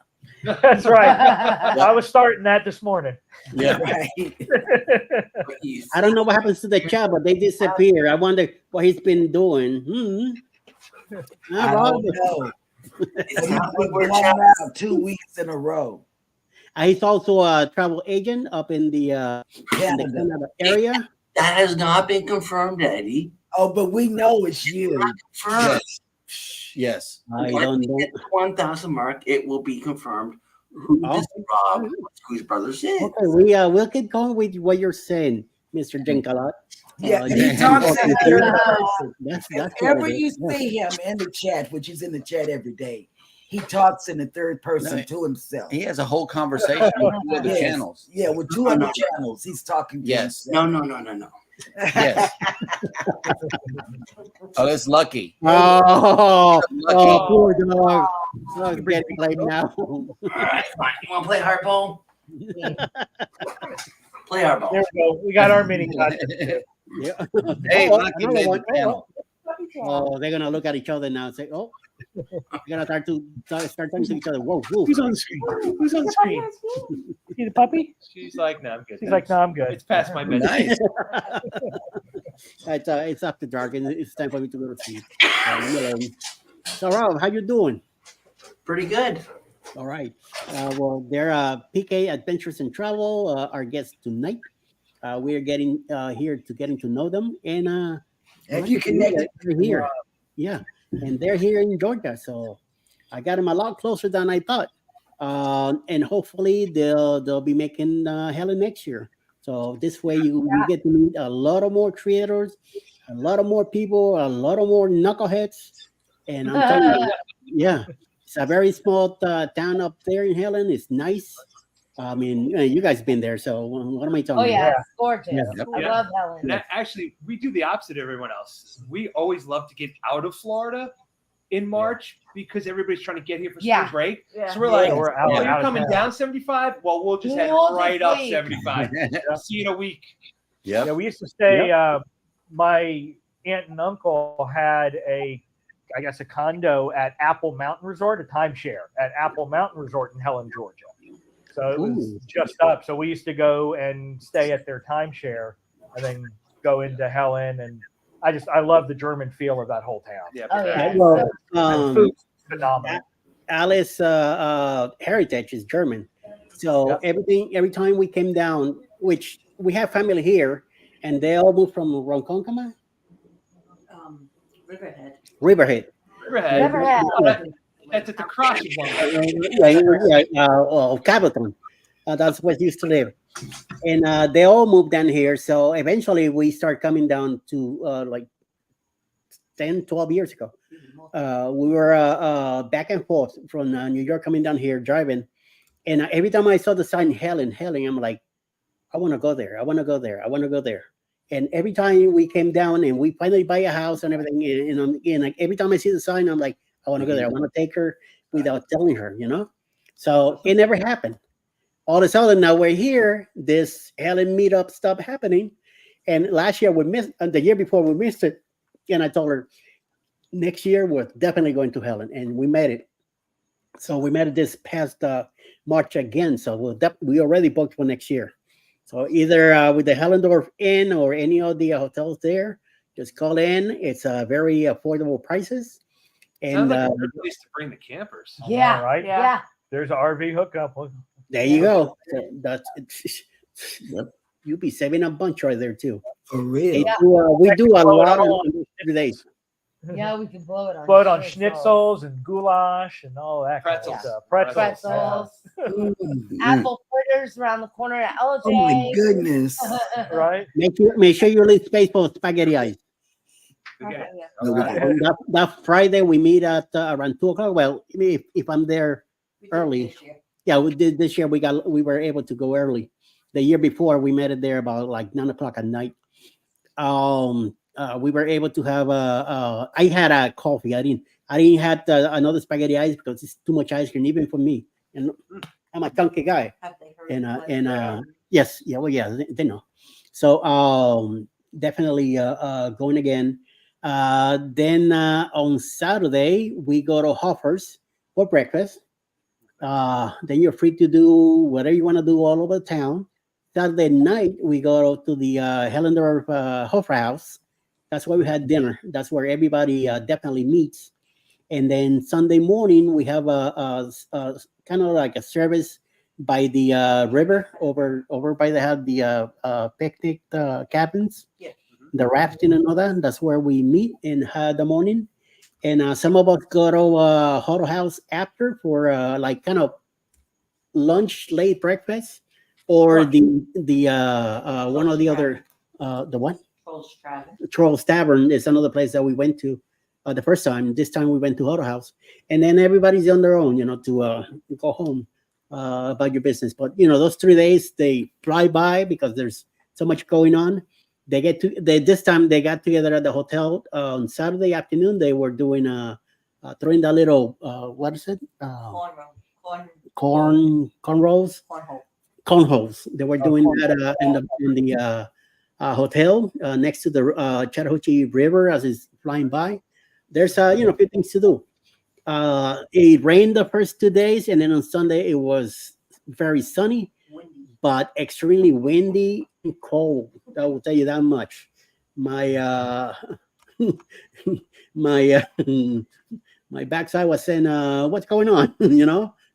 That's right. I was starting that this morning. Yeah. Right. I don't know what happens to the chat, but they disappear. I wonder what he's been doing. I don't know. He's been out 2 weeks in a row. He's also a travel agent up in the Canada area. That has not been confirmed, Eddie. Oh, but we know it's you. Confirmed. Yes. I Once don't we know. get the 1,000 mark, it will be confirmed who this Rob whose brothers is. Okay, we'll keep going with what you're saying, Mr. Jinkalot. Yeah, he talks in the third person. That's Whenever what it you is. Yeah. see him in the chat, which is in the chat every day, he talks in the third person Right. to himself. He has a whole conversation with two other Yes. channels. Yeah, with 2 other channels, he's talking to Yes. himself. No. Yes. Oh, it's lucky. Oh, Lucky. poor dog. Oh, getting played now. All right, fine. You want to play hardball? Play hardball. There we go. We got our mini contest. Yeah. Hey, Oh, lucky another made one. the panel. Oh, they're gonna look at each other now and say, "Oh, they're gonna start talking to each other." Whoa, whoa. Who's on the screen? Who's on the screen? See the puppy? She's like, no, I'm good. She's like, no, I'm good. It's past my bedtime. Nice. It's after dark and it's time for me to go to sleep. So, Rob, how you doing? Pretty good. All right. Well, they're PK Adventures and Travel, our guests tonight. We are getting getting to know them, and Have you connected? they're here? Yeah, and they're here in Georgia, so I got them a lot closer than I thought. And hopefully they'll be making Helen next year. So this way you get to meet a lot of more creators, a lot of more people, a lot of more knuckleheads, and I'm telling you, yeah. It's a very small town up there in Helen. It's nice. I mean, you guys been there, so what am I talking Oh yeah, about? it's gorgeous. Yeah. I love Helen. And actually, we do the opposite of everyone else. We always love to get out of Florida in March because everybody's trying to get here for spring break. Yeah. So we're like, Yeah, we're out- oh, out you're of coming town. down 75? Well, we'll just head We'll just right up leave. 75. See you in a week. Yeah, Yep. we used to stay. My aunt and uncle had a condo at Apple Mountain Resort, a timeshare at Apple Mountain Resort in Helen, Georgia. So it was Ooh. just up. So we used to go and stay at their timeshare and then go into Helen. And I love the German feel of that whole town. Yeah. Oh yeah. Well, And food's phenomenal. Alice heritage is German, so every time we came down, which we have family here, and they all moved from Ronkonkoma, Riverhead. Riverhead. Riverhead. That's at the crossing one. Cableton. That's where they used to live, and they all moved down here. So eventually, we start coming down to like 10, 12 years ago. We were back and forth from New York coming down here driving. And every time I saw the sign Helen, I'm like, I want to go there. I want to go there. I want to go there. And every time we came down and we finally buy a house and everything, and like every time I see the sign, I'm like, I want to go there. I want to take her without telling her, you know? So it never happened. All of a sudden, now we're here. This Helen meetup stopped happening. And last year we missed, and the year before we missed it. And I told her, next year we're definitely going to Helen. And we made it. So we made it this past March again. So we already booked for next year. So either with the Hellendorf Inn or any of the hotels there, just call in. It's very affordable prices. Sounds And like a good place to bring the campers. Yeah. right. Yeah. There's an RV hookup. there you go. So that's you'll be saving a bunch right there too. For real. We do a Blow it lot all on those days. Yeah, we can blow it on. Float on schnitzels and goulash and all that Pretzels. kind of stuff. Pretzels. Mm. Apple fritters around the corner at LJ. Oh my goodness. Yeah. Right. Make sure you leave space for spaghetti eyes. Okay. No, we don't. On that Friday we meet at around 2:00. Well, if I'm there early, yeah, we did this year. We were able to go early. The year before we met it there about like 9:00 at night. We were able to have I had a coffee. I didn't have another spaghetti ice because it's too much ice cream even for me. And I'm a chunky guy. And yes, yeah, well, yeah, they know. So definitely going again. Then on Saturday we go to Hoffer's for breakfast. Then you're free to do whatever you want to do all over town. Saturday night we go to the Hellendorf Hoffer House. That's where we had dinner. That's where everybody definitely meets. And then Sunday morning we have a kind of like a service by the river over by the picnic cabins, the rafting and all that. That's where we meet in the morning. And some of us go to Huddle House after for like kind of lunch, late breakfast, or the one or the other the one. Trolls Tavern is another place that we went to the first time. This time we went to Huddle House, and then everybody's on their own, to go home about your business. But those 3 days they fly by because there's so much going on. This time they got together at the hotel on Saturday afternoon. They were doing throwing that little what is it? Cornholes. They were doing that in the hotel next to the Chattahoochee River as it's flying by. There's a few things to do. It rained the first 2 days, and then on Sunday it was very sunny, but extremely windy and cold. I will tell you that much. My my my backside was saying, "What's going on?"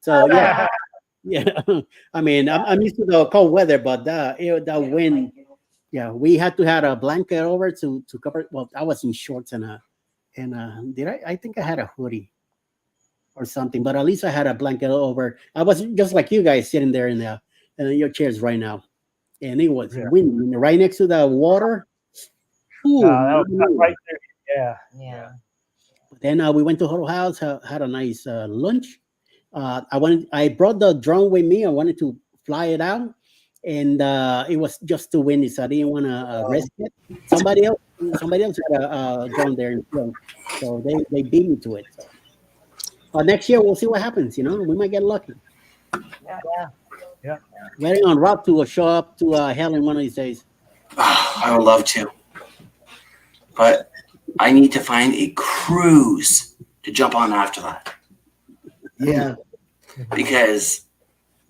So yeah. Yeah, I mean, I'm used to the cold weather, but that wind, yeah, we had to have a blanket over to cover. Well, I was in shorts and I think I had a hoodie or something, but at least I had a blanket over. I was just like you guys sitting there in your chairs right now, and it was windy right next to the water. Ooh, that was right there. Yeah. But then we went to Huddle House, had a nice lunch. I brought the drone with me. I wanted to fly it out, and it was just too windy, so I didn't want to risk it. Somebody else had a drone there, so they beat me to it. So. Next year we'll see what happens. We might get lucky. Yeah. Waiting on Rob to show up to Helen one of these days. I would love to, but I need to find a cruise to jump on after that. Yeah. Because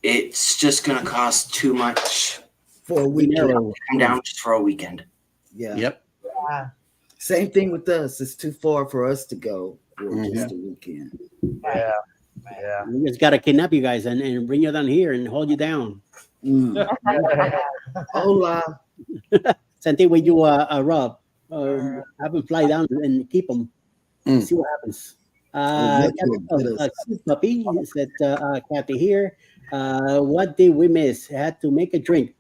it's just going to cost too much For a weekend. to come down just for a weekend. Yeah. Yep. Same thing with us. It's too far for us to go for just a weekend. Yeah. We just got to kidnap you guys and bring you down here and hold you down. Hola. Same thing with you, Rob. Have him fly down and keep him. See what happens. Puppy said, Kathy here. What did we miss? Had to make a drink.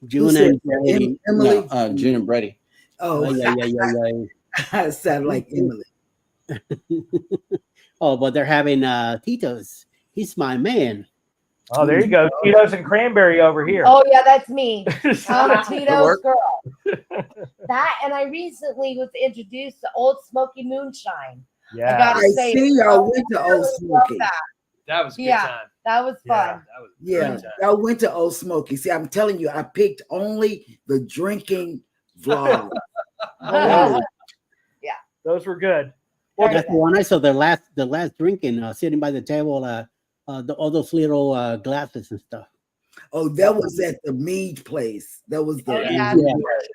June and Brady. Emily. June and Brady. Oh, I sound like Emily. Oh, but they're having Tito's. He's my man. Oh, there you go. Tito's and cranberry over here. Oh yeah, that's me. I'm a Tito's work. girl. That, and I recently was introduced to Old Smoky Moonshine. Yeah. I gotta say, see y'all went to Old love Smoky. That was a good Yeah. time. That was Yeah. fun. That was a Yeah, great time. y'all went to Old Smoky. See, I'm telling you, I picked only the drinking vlog. Yeah. Those were good. Well, that's the one I saw. The last drinking, sitting by the table, all those little glasses and stuff. Oh, that was at the Mead place. That was the Yeah.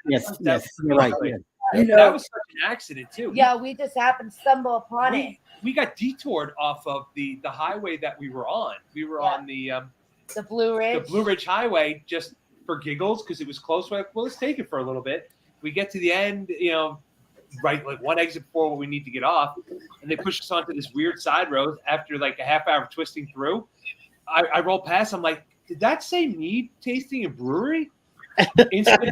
Yes, you're right. Yeah. you That know. was such an accident too. Yeah, we just happened to stumble upon it. We got detoured off of the highway that we were on. We were on the Blue Ridge. Blue Ridge Highway just for giggles because it was close. We're like, well, let's take it for a little bit. We get to the end, right, like one exit before we need to get off, and they push us onto this weird side road after like a half hour of twisting through. I roll past. I'm like, did that say mead tasting and brewery? Instant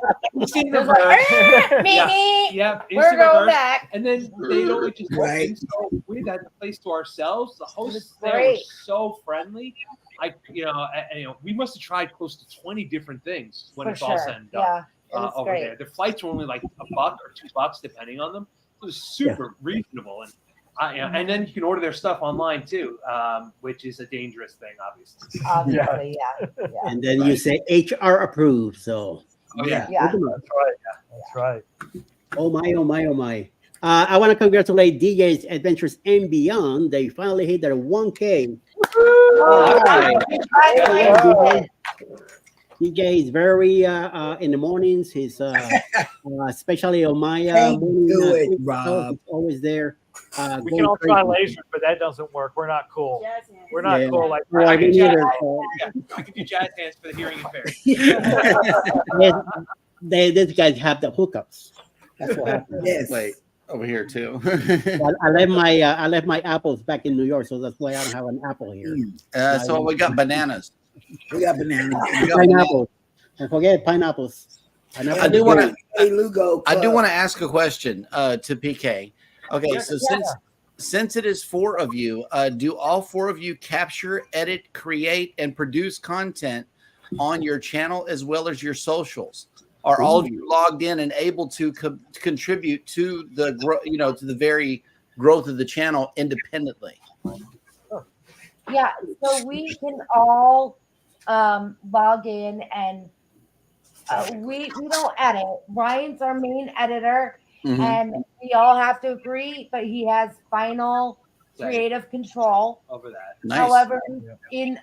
reverse. Yeah, We're instant going reverse. back. And then they'd only just walk Right. in, so we had the place to ourselves. The hosts there were great. so friendly. We must have tried close to 20 different things when For it's all sure. said and done. Yeah, it was Over great. there, the flights were only like $1 or $2 depending on them. It was super reasonable, and then you can order their stuff online too, which is a dangerous thing, obviously. Obviously, yeah. And then you say HR approved. So Oh yeah. Yeah. open up. That's right. Oh my, oh my, oh my. I want to congratulate DJ's Adventures and Beyond. They finally hit their 1K. All right. DJ is very in the mornings. He's especially on my Can't morning. do it, show, Rob. he's always there. We going can all try crazy. lasers, but that doesn't work. We're not cool. We're not Yeah. cool like Well, I me can neither, jazz- so- I can do jazz hands for the hearing impaired. These guys have the hookups. That's what happened. Yes. Wait, over here too. I left my apples back in New York, so that's why I don't have an apple here. So we got bananas. We got bananas. We got bananas. Pineapples. Don't forget pineapples. I do want to. Hey, Lugo. I do want to ask a question to PK. Okay, so since it is 4 of you, do all 4 of you capture, edit, create, and produce content on your channel as well as your socials? Are all of you logged in and able to contribute to the to the very growth of the channel independently? Yeah, so we can all log in and we don't edit. Ryan's our main editor, and we all have to agree, but he has final creative control over that. Nice. However, in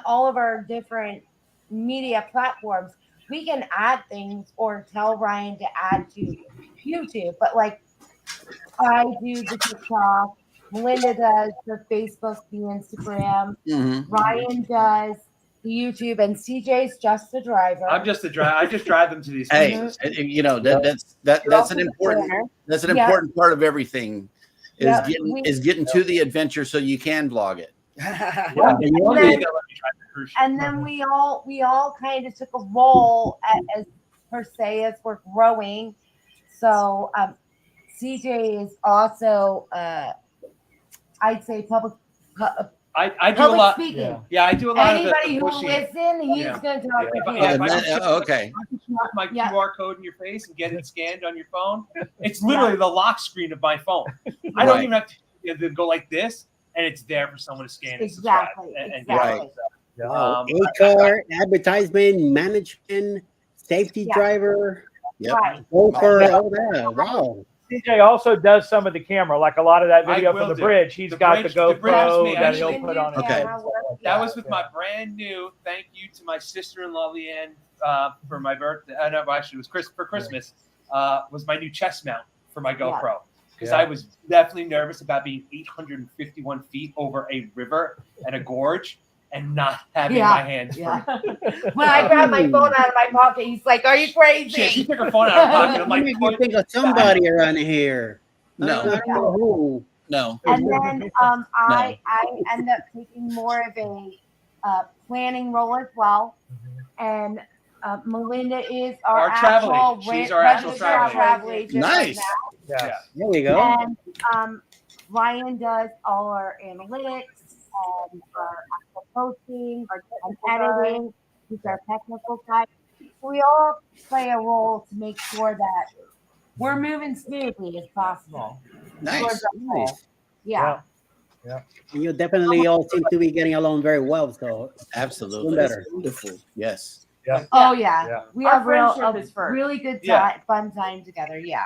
all of our different media platforms, we can add things or tell Ryan to add to YouTube. But like I do the TikTok, Melinda does the Facebook, the Instagram, Ryan does the YouTube, and CJ's just the driver. I'm just the driver. I just drive them to these. Hey, places. that's an important part of everything is getting to the adventure so you can vlog it. And then we all kind of took a role as per se as we're growing. So CJ is also I'd say public I do a lot. Speaking. Yeah, I do a lot Anybody of the who listen, he's going to talk to you. Okay. I can put my QR code in your face and get it scanned on your phone. It's literally the lock screen of my phone. I don't even have to go like this, and it's there for someone to scan and subscribe. Exactly. HR, advertisement, management, safety driver, Right. broker, all that. Wow. CJ also does some of the camera, like a lot of that video from the bridge. He's got the bridge GoPro me. that he'll put on. Okay. That was with my brand new. Thank you to my sister-in-law Leanne for my birthday. No, actually, it was for Christmas. Was my new chest mount for my GoPro because I was definitely nervous about being 851 feet over a river and a gorge and not having my hands free. When I grabbed my phone out of my pocket, he's like, "Are you crazy?" She took her phone out of her pocket. I'm like, you think of somebody around here? No. I don't know who. No. And then I end up taking more of a planning role as well. And Melinda is our Our travel actual agent. She's our actual registered travel agent right Nice. now. Yeah. Yeah. There we go. And Ryan does all our analytics and our actual posting and editing. He's our technical guy. We all play a role to make sure that we're moving smoothly as possible. Nice. towards our goal. Nice. Yeah. And you definitely all seem to be getting along very well. So Absolutely. Doing better. Wonderful. Yes. Oh yeah. Yeah. We Our have real friendship is first. really good Yeah. fun time together. Yeah.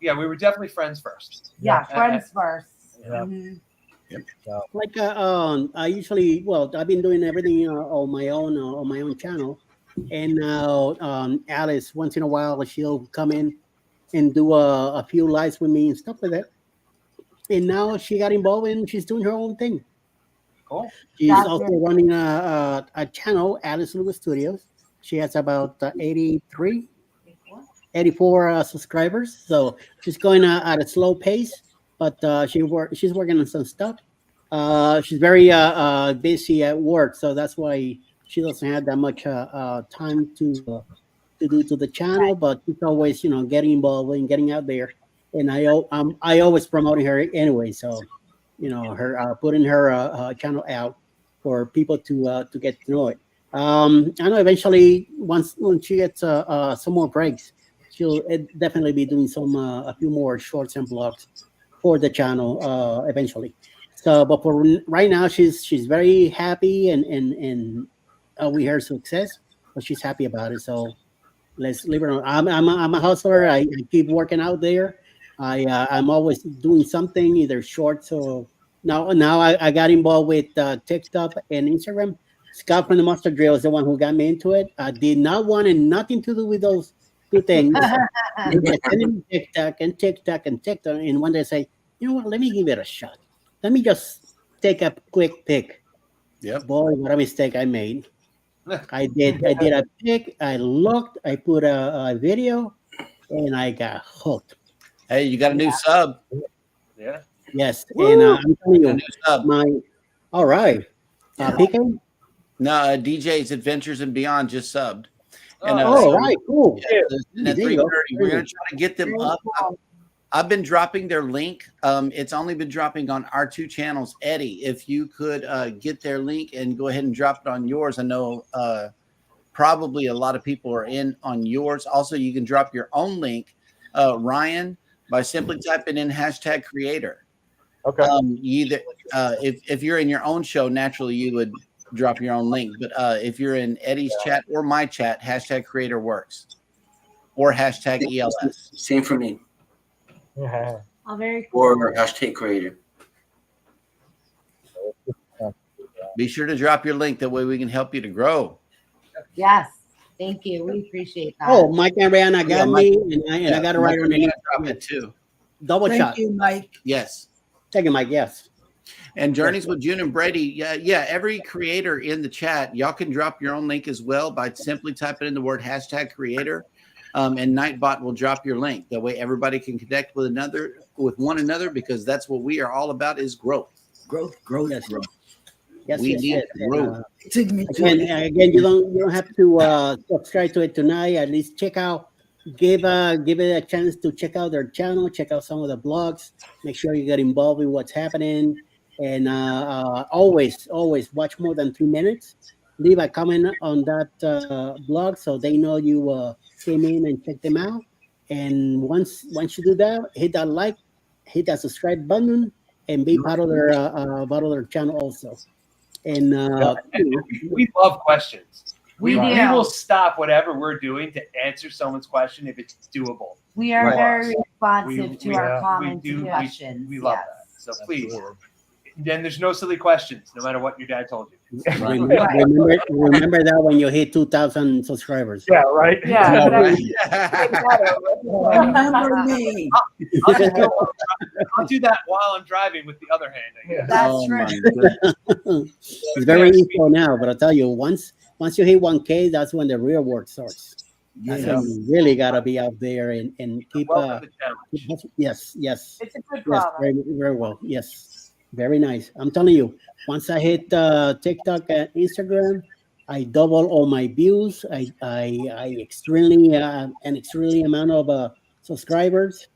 Yeah, we were definitely friends first. Yeah. Yeah. Friends first. Yeah. Mhm. like I usually, well, I've been doing everything on my own channel, and now Alice once in a while she'll come in and do a few lives with me and stuff like that. And now she got involved and she's doing her own thing. Cool. She's That's also it. running a channel, Alice Lewis Studios. She has about 84 subscribers. So she's going at a slow pace, but she's working on some stuff. She's very busy at work, so that's why she doesn't have that much time to do to the channel. But she's always, getting involved and getting out there. And I always promoting her anyway. So, her putting her channel out for people to get to know it. I know eventually once she gets some more breaks, she'll definitely be doing a few more shorts and vlogs for the channel eventually. So, but for right now, she's very happy and with her success, but she's happy about it. So let's leave her alone. I'm a hustler. I keep working out there. I'm always doing something, either shorts or now I got involved with TikTok and Instagram. Scott from the Mustard Drill is the one who got me into it. I did not want nothing to do with those two things. And they're sending me TikTok, and one day I say, you know what? Let me give it a shot. Let me just take a quick pick. Yep. Boy, what a mistake I made. I did a pick. I looked. I put a video, and I got hooked. Hey, you got a new sub. Yeah. Yes, and I'm telling A you, new sub. all right, PK. No, DJ's Adventures and Beyond just subbed. And Oh, right, cool. and at There you go. 3:30, we're gonna try to get them up. I've been dropping their link. It's only been dropping on our two channels. Eddie, if you could get their link and go ahead and drop it on yours. I know probably a lot of people are in on yours. Also, you can drop your own link, Ryan, by simply typing in #creator. Okay. Either if you're in your own show, naturally you would drop your own link. But if you're in Eddie's chat or my chat, #creator works, or #ELS. Same for me. Yeah. Oh, very cool. Or #creator. Be sure to drop your link. That way we can help you to grow. Yes. Thank you. We appreciate that. Oh, Mike and Rihanna got Mike. me, and I got to write her name. Drop it too. Double Thank shot. you, Mike. Yes. Thank you, Mike. Yes. And Journeys with June and Brady. Yeah. Every creator in the chat, y'all can drop your own link as well by simply typing in the word #creator. And Nightbot will drop your link. That way everybody can connect with one another, because that's what we are all about, is growth. Growth. Yes, We yes, need yes. growth. It took me to Again, you don't have to subscribe to it tonight. At least give it a chance to check out their channel, check out some of the blogs. Make sure you get involved with what's happening, and always watch more than 3 minutes. Leave a comment on that blog so they know you came in and checked them out. And once you do that, hit that like, hit that subscribe button, and be part of their channel also. And We love questions. We We do. will stop whatever we're doing to answer someone's question if it's doable. We are Right. very responsive We- to we- our we comments do- and we- questions. we love yes. that. So please. Then there's no silly questions, no matter what your dad told you. remember that when you hit 2,000 subscribers. Yeah. Right. Yeah. remember me. I'll do that while I'm driving with the other hand, I guess. That's Oh, true. my goodness. It's very easy now, but I'll tell you, once you hit 1K, that's when the real work starts. That's when you really gotta be out there and keep. Welcome to the challenge. Yes. It's a good Yes, problem. very well. Yes, very nice. I'm telling you, once I hit TikTok and Instagram, I double all my views. I extremely an extremely amount of subscribers,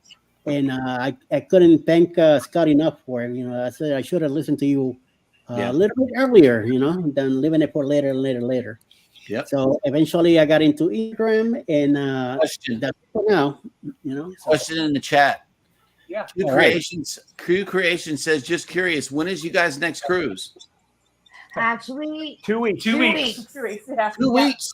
and I couldn't thank Scott enough for it. I said I should have listened to you a little bit earlier, than leaving it for later. Yep. So eventually, I got into Instagram, and Question. that's for now. Question in the chat. Yeah. Crew Creation says, just curious, when is you guys' next cruise? Actually, 2 weeks. 2 weeks. 2 weeks. Yeah. 2 weeks.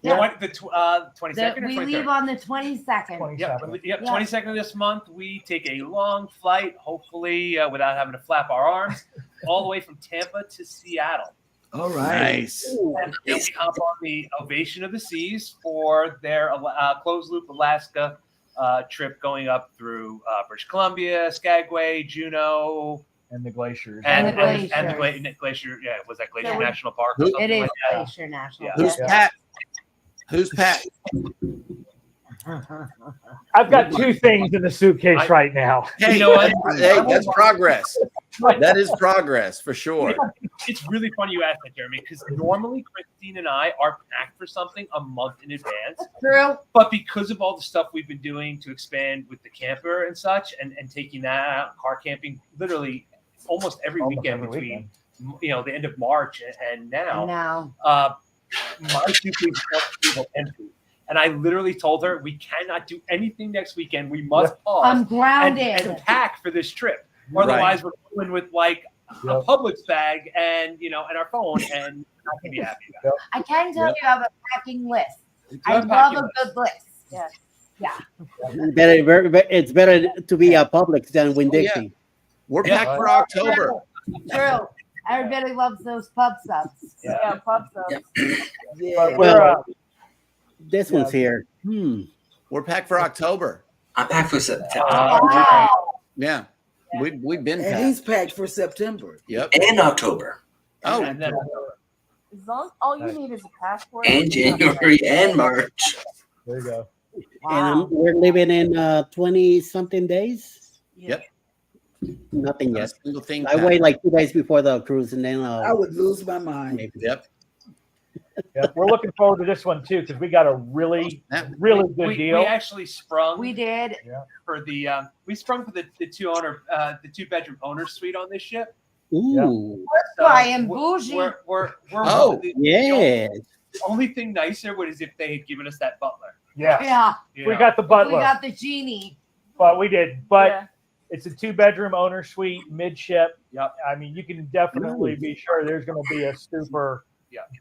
Yeah. What, the 22nd or we 23rd? leave on the 22nd. Yep, 27th. 22nd of this month, we take a long flight, hopefully without having to flap our arms, all the way from Tampa to Seattle. All right. Nice. And then we hop on the Ovation of the Seas for their closed loop Alaska trip going up through British Columbia, Skagway, Juneau, And the glaciers. and the the glacier. Yeah, was that Glacier So we- National Park? Or something It is like that? Glacier National. Yeah. Who's Yeah. Pat? Who's Pat? I've got 2 things in the suitcase right now. Hey, You know what? Hey, that's progress. That is progress for sure. It's really funny you asked that, Jeremy, because normally Christine and I are packed for something a month in advance. True. But because of all the stuff we've been doing to expand with the camper and such, and taking that out, car camping, literally almost every Almost weekend every between the end of March and now, Now, my suitcase is empty. And I literally told her we cannot do anything next weekend. We must pause I'm grounded. and pack for this trip. Otherwise, we're going with like a Yep. Publix bag and and our phone, and not gonna be happy about it. I can tell you I have a packing list. Do I have love packing a list. good list. Yeah. It's better to be a Publix than Winn-Dixie. We're Yeah. packed for October. True. Everybody loves those pub subs. Yeah. Pub subs. Yeah. But Well, we're, This one's here. We're packed for October. I'm back for September Wow. Yeah. We've been And packed. he's packed for September. Yep. and October Oh, And then As long all you need is a passport. and January and March. there you go. And we're living in 20-something days. Yep. Nothing not a yet. single thing. I wait like 2 days before the cruise, and then I would lose my mind. Yep. Yeah, we're looking forward to this one too because we got a really good we deal. actually sprung We did. for the the 2-bedroom owner suite on this ship. Ooh, So Why, and we're- bougie. We're Oh, yes. the only thing nicer would is if they had given us that butler. Yeah, Yeah. you we know? got the We butler, got the genie. but we did. But Yeah. it's a 2-bedroom owner suite midship. Yep. I mean, you can definitely be sure there's going to be a super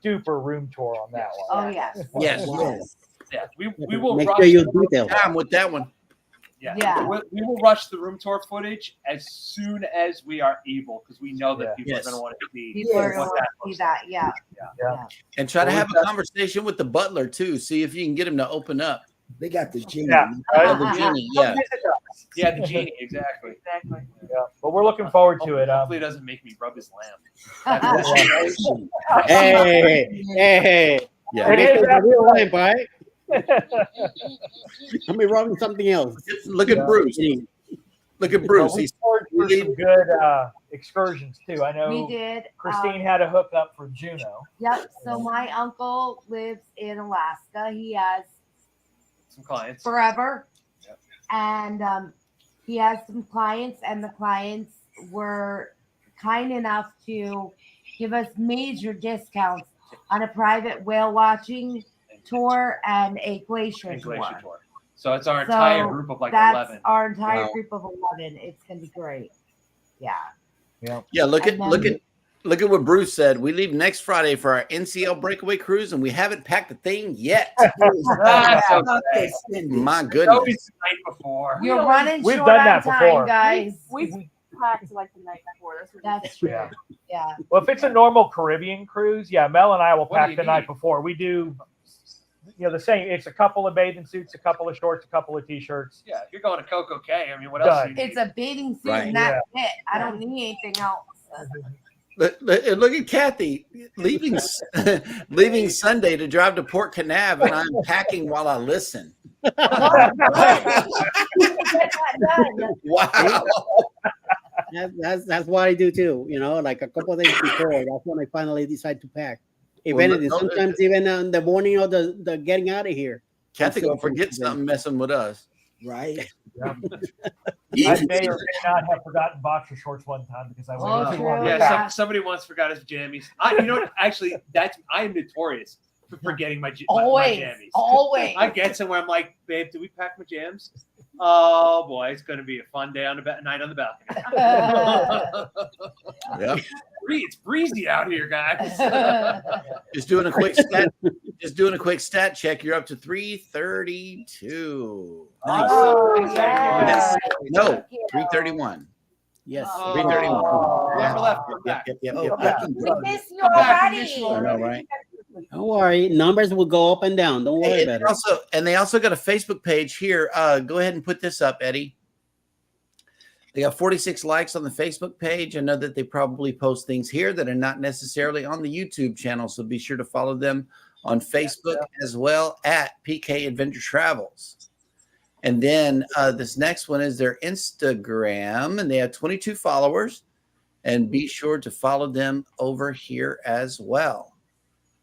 duper room tour on that one. Oh, yes. Yes. Yes. Yeah, we will Make rush. sure you detail. Time with that one. Yeah. We will rush the room tour footage as soon as we are able because we know that Yeah. people Yes. are going to want to see People are Yes. going what to that see looks that. Yeah. And try to have a conversation with the butler too. See if you can get him to open up. They got the genie. Yeah. Oh, the genie. Yeah. Yeah, the genie, exactly. Exactly. Yeah, but we're looking forward to it. Hopefully, it doesn't make me rub his lamb. Hey. Yeah. It is Make it real life, right? Let me run something else. Look at Bruce. Look at Bruce. We He's toured for some good excursions too. I know We did. Christine had a hookup for Juneau. Yep. So my uncle lives in Alaska. He has Some clients. forever. Yep. And he has some clients, and the clients were kind enough to give us major discounts on a private whale watching tour and a glacier And tour. glacier tour. So it's our entire So group of like That's 11. our entire Wow. group of 11. It's gonna be great. Yeah. Yeah, look at And then- look at what Bruce said. We leave next Friday for our NCL breakaway cruise, and we haven't packed a thing yet. That's Not okay. extended. My It's goodness. always the night before. You're running We've short done on that time, before. guys. We packed like the night before. That's true. Yeah. Yeah. Well, if it's a normal Caribbean cruise, yeah, Mel and I will What do pack you the night need? before. We do, the same. It's a couple of bathing suits, a couple of shorts, a couple of t-shirts. Yeah, if you're going to Coco Cay, I mean, what else? Done. Do you It's need? a bathing suit, Right. and that's it. I don't need anything else. Look at Kathy leaving leaving Sunday to drive to Port Canav, and I'm packing while I listen. Get that done. Wow. That's what I do too. Like a couple of days before. That's when I finally decide to pack. If Well, anything, sometimes even in the morning of the getting out of here. Kathy gonna forget something messing with us. Right. I may or may not have forgotten boxer shorts one time because I waited too long. Yeah, somebody once forgot his jammies. You know what? Actually, I am notorious for forgetting my jammies. Always. I get somewhere, I'm like, babe, did we pack my jams? Oh boy, it's going to be a fun day on the night on the balcony. Yep. It's breezy out here, guys. Just doing a quick stat check. You're up to 332. Nice. Yes. No, 331. Yes. 331. Never left. Yep. We miss you already. I know, right? Don't worry, numbers will go up and down. Don't worry about it. They also got a Facebook page here. Go ahead and put this up, Eddie. They got 46 likes on the Facebook page. I know that they probably post things here that are not necessarily on the YouTube channel, so be sure to follow them on Facebook as well at PK Adventure Travels. And then this next one is their Instagram, and they have 22 followers. And be sure to follow them over here as well.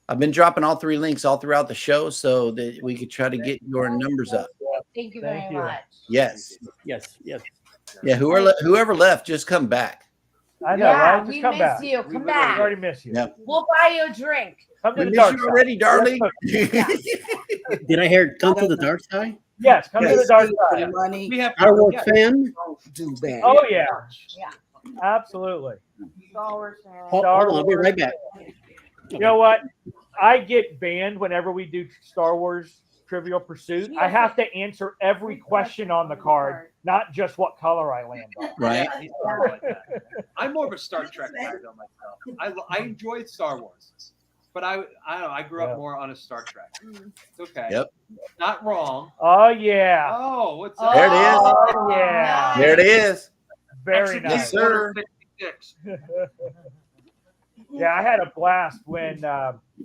I've been dropping all 3 links all throughout the show so that we could try to get your numbers up. Thank you very much. Yes. Yeah, whoever left, just come back. I know, Yeah, right? Just we come miss back. you. We Come literally back. already miss you. Yep. We'll buy you a drink. Come to We the miss dark you side. already, darling. Did I hear come to the dark side? Yes, come to the dark side. Money. We have Star Wars fan? Don't do that. Oh yeah. Yeah. Absolutely. Star Wars fan. Hold on, I'll be right back. You know what? I get banned whenever we do Star Wars Trivial Pursuit. I have to answer every question on the card, not just what color I land on. Right. I'm more of a Star Trek guy though myself. I enjoyed Star Wars, but I don't know. I grew up more on a Star Trek. It's okay. Yep. Not wrong. Oh yeah. Oh, what's that? There it is. Oh yeah. There it is. Very nice. Yes, sir. 66. Yeah, I had a blast when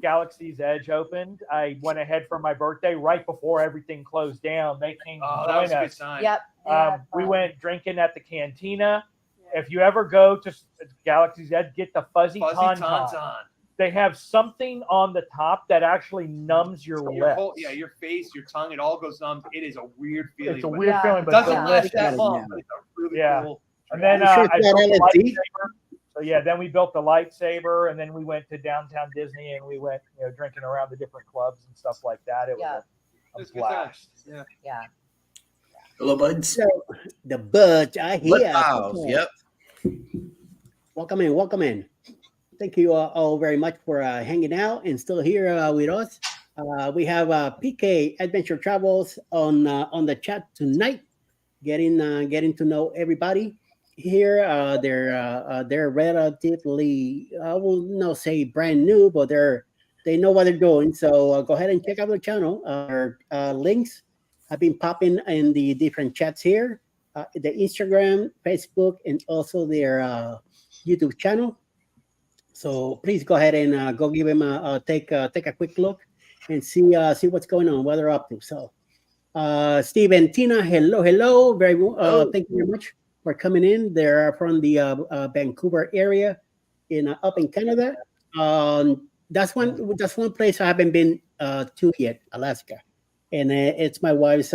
Galaxy's Edge opened. I went ahead for my birthday right before everything closed down. They came to That was join a good us. sign. Yep. We went drinking at the cantina. If you ever go to Galaxy's Edge, get the fuzzy tauntaun. Tauntaun. They have something on the top that actually numbs your lips. Your face, your tongue, it all goes numb. It is a weird feeling. It's a but weird feeling, It but doesn't last delicious. that long. But it's a really cool. And then You sure I it's not built the LSD? lightsaber. So yeah, then we built the lightsaber, and then we went to downtown Disney, and we went, drinking around the different clubs and stuff like that. It was a blast. Yeah. Hello, buds. So, the buds are here. Yep. Welcome in. Thank you all very much for hanging out and still here with us. We have PK Adventure Travels on the chat tonight, getting to know everybody here. They're relatively, I will not say brand new, but they know what they're doing. So go ahead and check out the channel. Our links have been popping in the different chats here, the Instagram, Facebook, and also their YouTube channel. So please go ahead and go give them take a quick look and see what's going on, what they're up to. So, Steve and Tina, hello. Thank you very much for coming in. They're from the Vancouver area up in Canada. That's one place I haven't been to yet, Alaska, and it's my wife's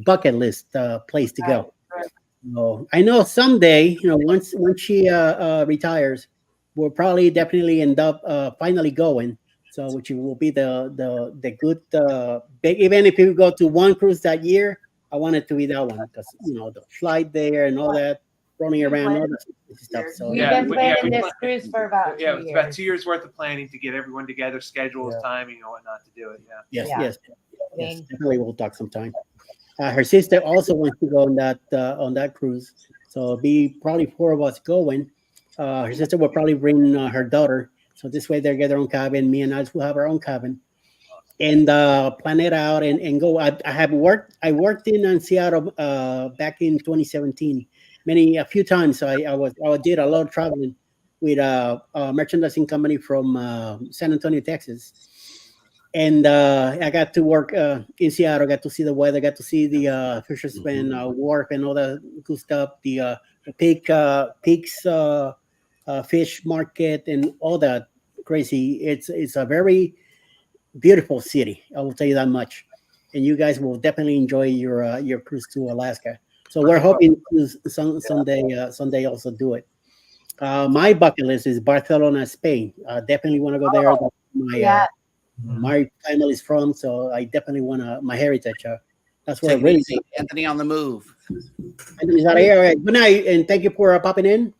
bucket list place to go. So I know someday, once she retires, we'll probably definitely end up finally going. So which will be the good big. Even if you go to one cruise that year, I want it to be that one because the flight there and all that running around all that stuff. So We've been planning this cruise for about 2 years. It's about 2 years worth of planning to get everyone together, schedules, timing, and whatnot to do it. Yes, definitely we'll talk sometime. Her sister also wants to go on that cruise, so it'll be probably 4 of us going. Her sister will probably bring her daughter, so this way they get their own cabin. Me and I will have our own cabin, and plan it out and go. I worked in Seattle back in 2017, a few times. So I did a lot of traveling with a merchandising company from San Antonio, Texas. And I got to work in Seattle. Got to see the weather. Got to see the Fisherman Wharf and all that good stuff. The peaks fish market and all that crazy. It's a very beautiful city. I will tell you that much, and you guys will definitely enjoy your cruise to Alaska. So we're hoping to someday also do it. My bucket list is Barcelona, Spain. Definitely want to go there. That's Yeah. my family is from, so I definitely want to my heritage. That's where Take I it really. easy. Anthony on the move. Anthony's out of here. All right. Good night, and thank you for popping in.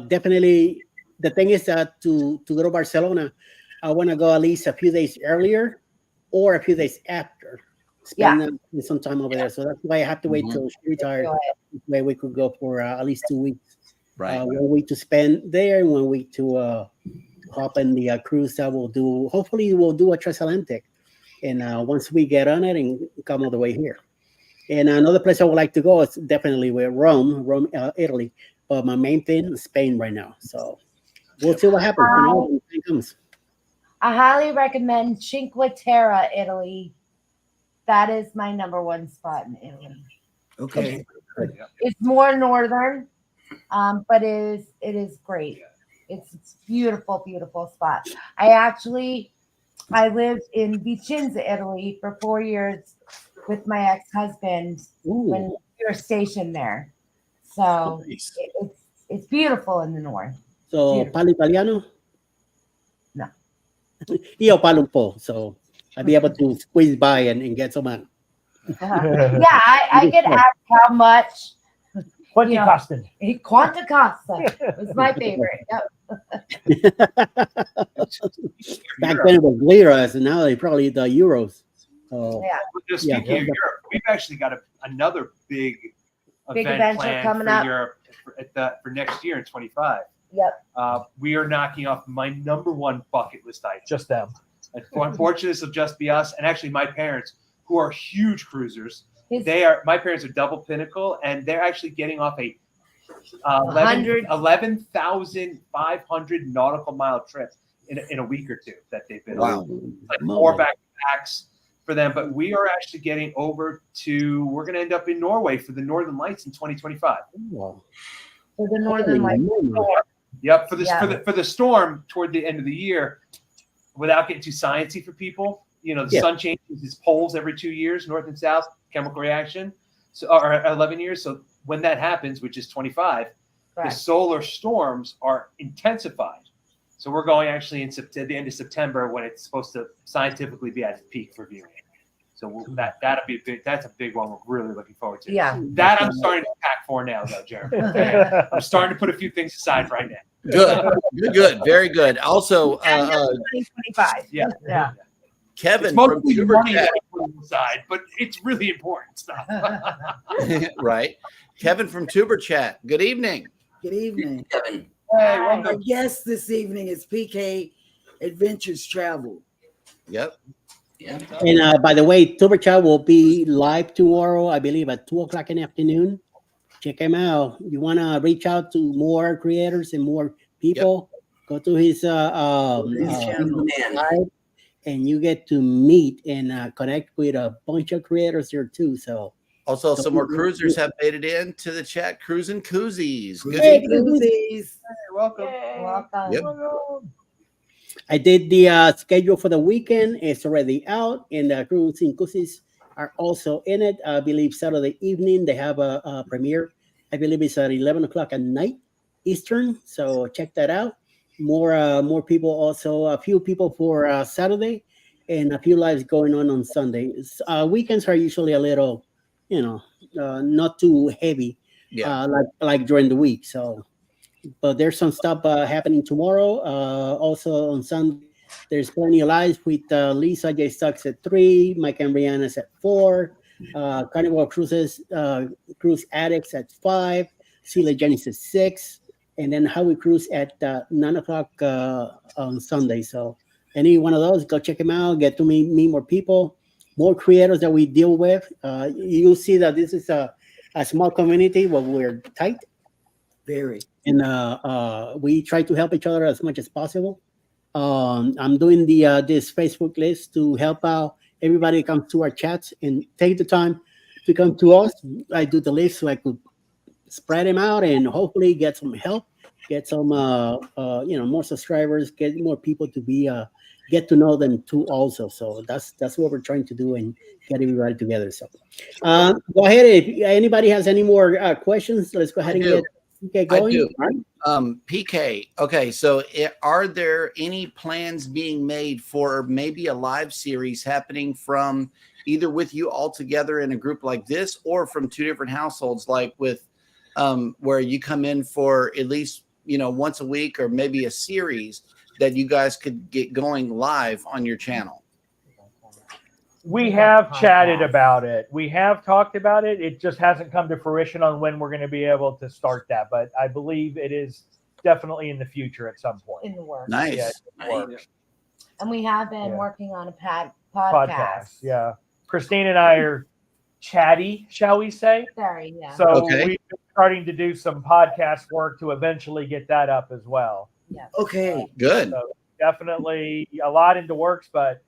Definitely, the thing is that to go to Barcelona, I want to go at least a few days earlier or a few days after. Yeah. Spend some time over there. So that's why I have to wait till she retired. This way we could go for at least 2 weeks. Right. 1 week to spend there and 1 week to hop in the cruise that we'll do. Hopefully, we'll do a transatlantic. And once we get on it and come all the way here. And another place I would like to go is definitely with Rome, Italy. But my main thing is Spain right now. So we'll see what happens. When it comes. I highly recommend Cinque Terre, Italy. That is my number one spot in Italy. Okay. It's more northern, but it is great. It's beautiful, beautiful spot. I lived in Vicenza, Italy for 4 years with my ex-husband when we were stationed there. So Nice. it's beautiful in the north. So parlo italiano? No. Io parlo un po', so I'll be able to squeeze by and get some. Yeah, I get asked how much. Quanti costa? Quanta Costa was my favorite. Back then it was liras, and now they probably the euros. So Yeah. Just speaking of Europe, we've actually got another big event adventure planned coming for up. Europe for next year in 25. Yep. We are knocking off my number one bucket list item. Just them. Unfortunately, this will just be us, and actually my parents, who are huge cruisers. My parents are double pinnacle, and they're actually getting off a 11,500 nautical mile trip in a week or two that they've been on. Like 4 backpacks for them. But we are actually getting over to. We're going to end up in Norway for the Northern Lights in 2025. For the Northern Lights. Yep. For the storm toward the end of the year, without getting too sciencey for people. The sun changes its poles every 2 years, north and south, chemical reaction. So, or 11 years. So when that happens, which is 25, the solar storms are intensified. So we're going actually at the end of September when it's supposed to scientifically be at its peak for viewing. So that'll be that's a big one we're really looking forward to. Yeah. That I'm starting to pack for now, though, Jeremy. I'm starting to put a few things aside right now. Good. Very good. Also, 2025. Yeah. Kevin it's from mostly Tuber money Chat. that I put aside, but it's really important stuff. Right. Kevin from Tuber Chat. Good evening. Good evening. Hey, Our guest this evening is PK Adventures Travel. Yep. Yeah. And by the way, Tuber Chat will be live tomorrow, I believe, at 2:00 in the afternoon. Check him out. You want to reach out to more creators and more people? Go to his channel. live, and you get to meet and connect with a bunch of creators there too. So Also, some more cruisers have made it in to the chat. Cruising Koozies. Good Hey, evening. Koozies. You're welcome. Welcome. Yep. I did the schedule for the weekend. It's already out, and the Cruising Koozies are also in it. I believe Saturday evening they have a premiere. I believe it's at 11:00 at night Eastern. So check that out. More people also. A few people for Saturday, and a few lives going on Sunday. Weekends are usually a little, not too heavy. Like during the week. So. But there's some stuff happening tomorrow. Also on Sunday, there's plenty of lives with Lisa J. Stocks at 3, Mike and Brianna's at 4, Carnival Cruises, Cruise Addicts at 5, Sheila Jennings at 6, and then Howie Cruise at 9:00 on Sunday. So any one of those, go check them out. Get to meet more people, more creators that we deal with. You'll see that this is a small community, but we're tight. Very. And we try to help each other as much as possible. I'm doing this Facebook list to help out everybody who comes to our chats and take the time to come to us. I do the list so I could spread them out, and hopefully get some help, get some more subscribers, get more people to be get to know them too also. So that's what we're trying to do and get everybody together. So go ahead, if anybody has any more questions, let's go ahead and get going. I do. Right? PK. Okay, so are there any plans being made for maybe a live series happening from either with you all together in a group like this, or from two different households, like with where you come in for at least once a week, or maybe a series that you guys could get going live on your channel? We have chatted about it. We have talked about it. It just hasn't come to fruition on when we're going to be able to start that. But I believe it is definitely in the future at some point. In the works. Nice. Yeah, in the works. And we have been working on a podcast. Yeah. Christine and I are chatty, shall we say? Very, yeah. So we've been starting to do some podcast work to eventually get that up as well. Yeah. Okay. Good. So definitely a lot into works, but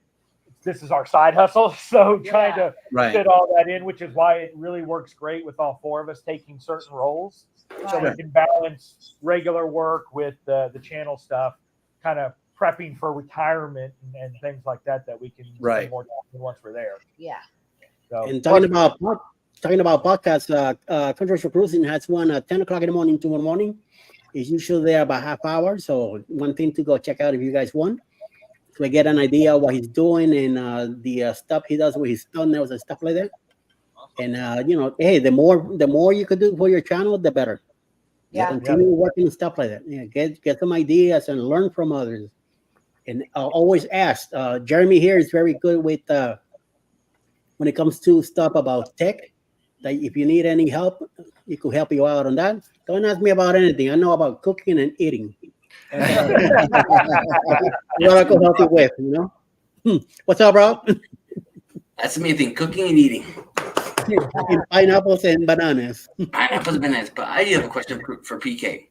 this is our side hustle. So trying to fit all that in, which is why it really works great with all four of us taking certain roles. So we can balance regular work with the channel stuff, kind of prepping for retirement and things like that we can spend more time once we're there. Yeah. So, and talking about podcasts, Controversial Cruising has one at 10 o'clock in the morning tomorrow morning. It's usually there about half hour. So one thing to go check out if you guys want. So I get an idea of what he's doing and the stuff he does with his thumbnails and stuff like that. And hey, the more you could do for your channel, the better. Yeah. Continue working and stuff like that. Yeah, get some ideas and learn from others. And always ask. Jeremy here is very good with when it comes to stuff about tech. That if you need any help, he could help you out on that. Don't ask me about anything. I know about cooking and eating. What I could help you with, What's up, Rob? That's the main thing, cooking and eating. Pineapples and bananas. Pineapples and bananas. But I do have a question for PK.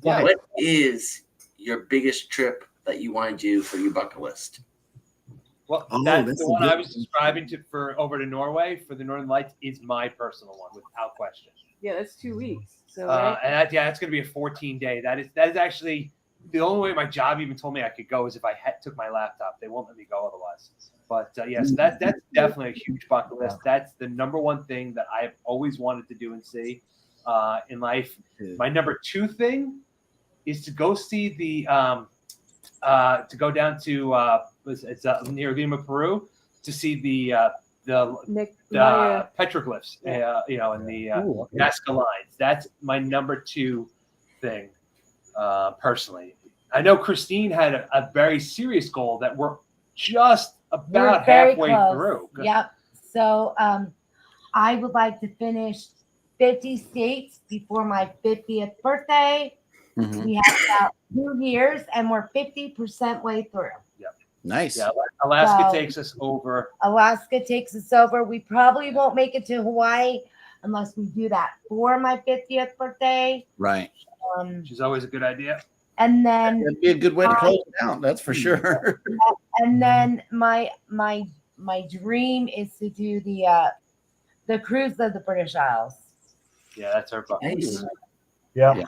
Yeah. What is your biggest trip that you want to do for your bucket list? Well, that's the one I was describing for over to Norway for the Northern Lights is my personal one, without question. Yeah, that's 2 weeks. So and that's going to be a 14-day. That is actually the only way my job even told me I could go is if I took my laptop. They won't let me go otherwise. But so that's definitely a huge bucket list. That's the number one thing that I've always wanted to do and see in life. My number two thing is to go see the to go down to it's near Lima, Peru, to see the petroglyphs, and the Nazca lines. That's my number two thing, personally. I know Christine had a very serious goal that we're just about halfway through. Yep. So I would like to finish 50 states before my 50th birthday. Mm-hmm. We have about 2 years, and we're 50% way through. Yep. Nice. Yeah, Alaska takes us over. Alaska takes us over. We probably won't make it to Hawaii unless we do that for my 50th birthday. Right. Which is always a good idea. And then that'd be a good way to close it out. That's for sure. And then my dream is to do the cruise of the British Isles. Yeah, that's our bucket. Nice. Yeah.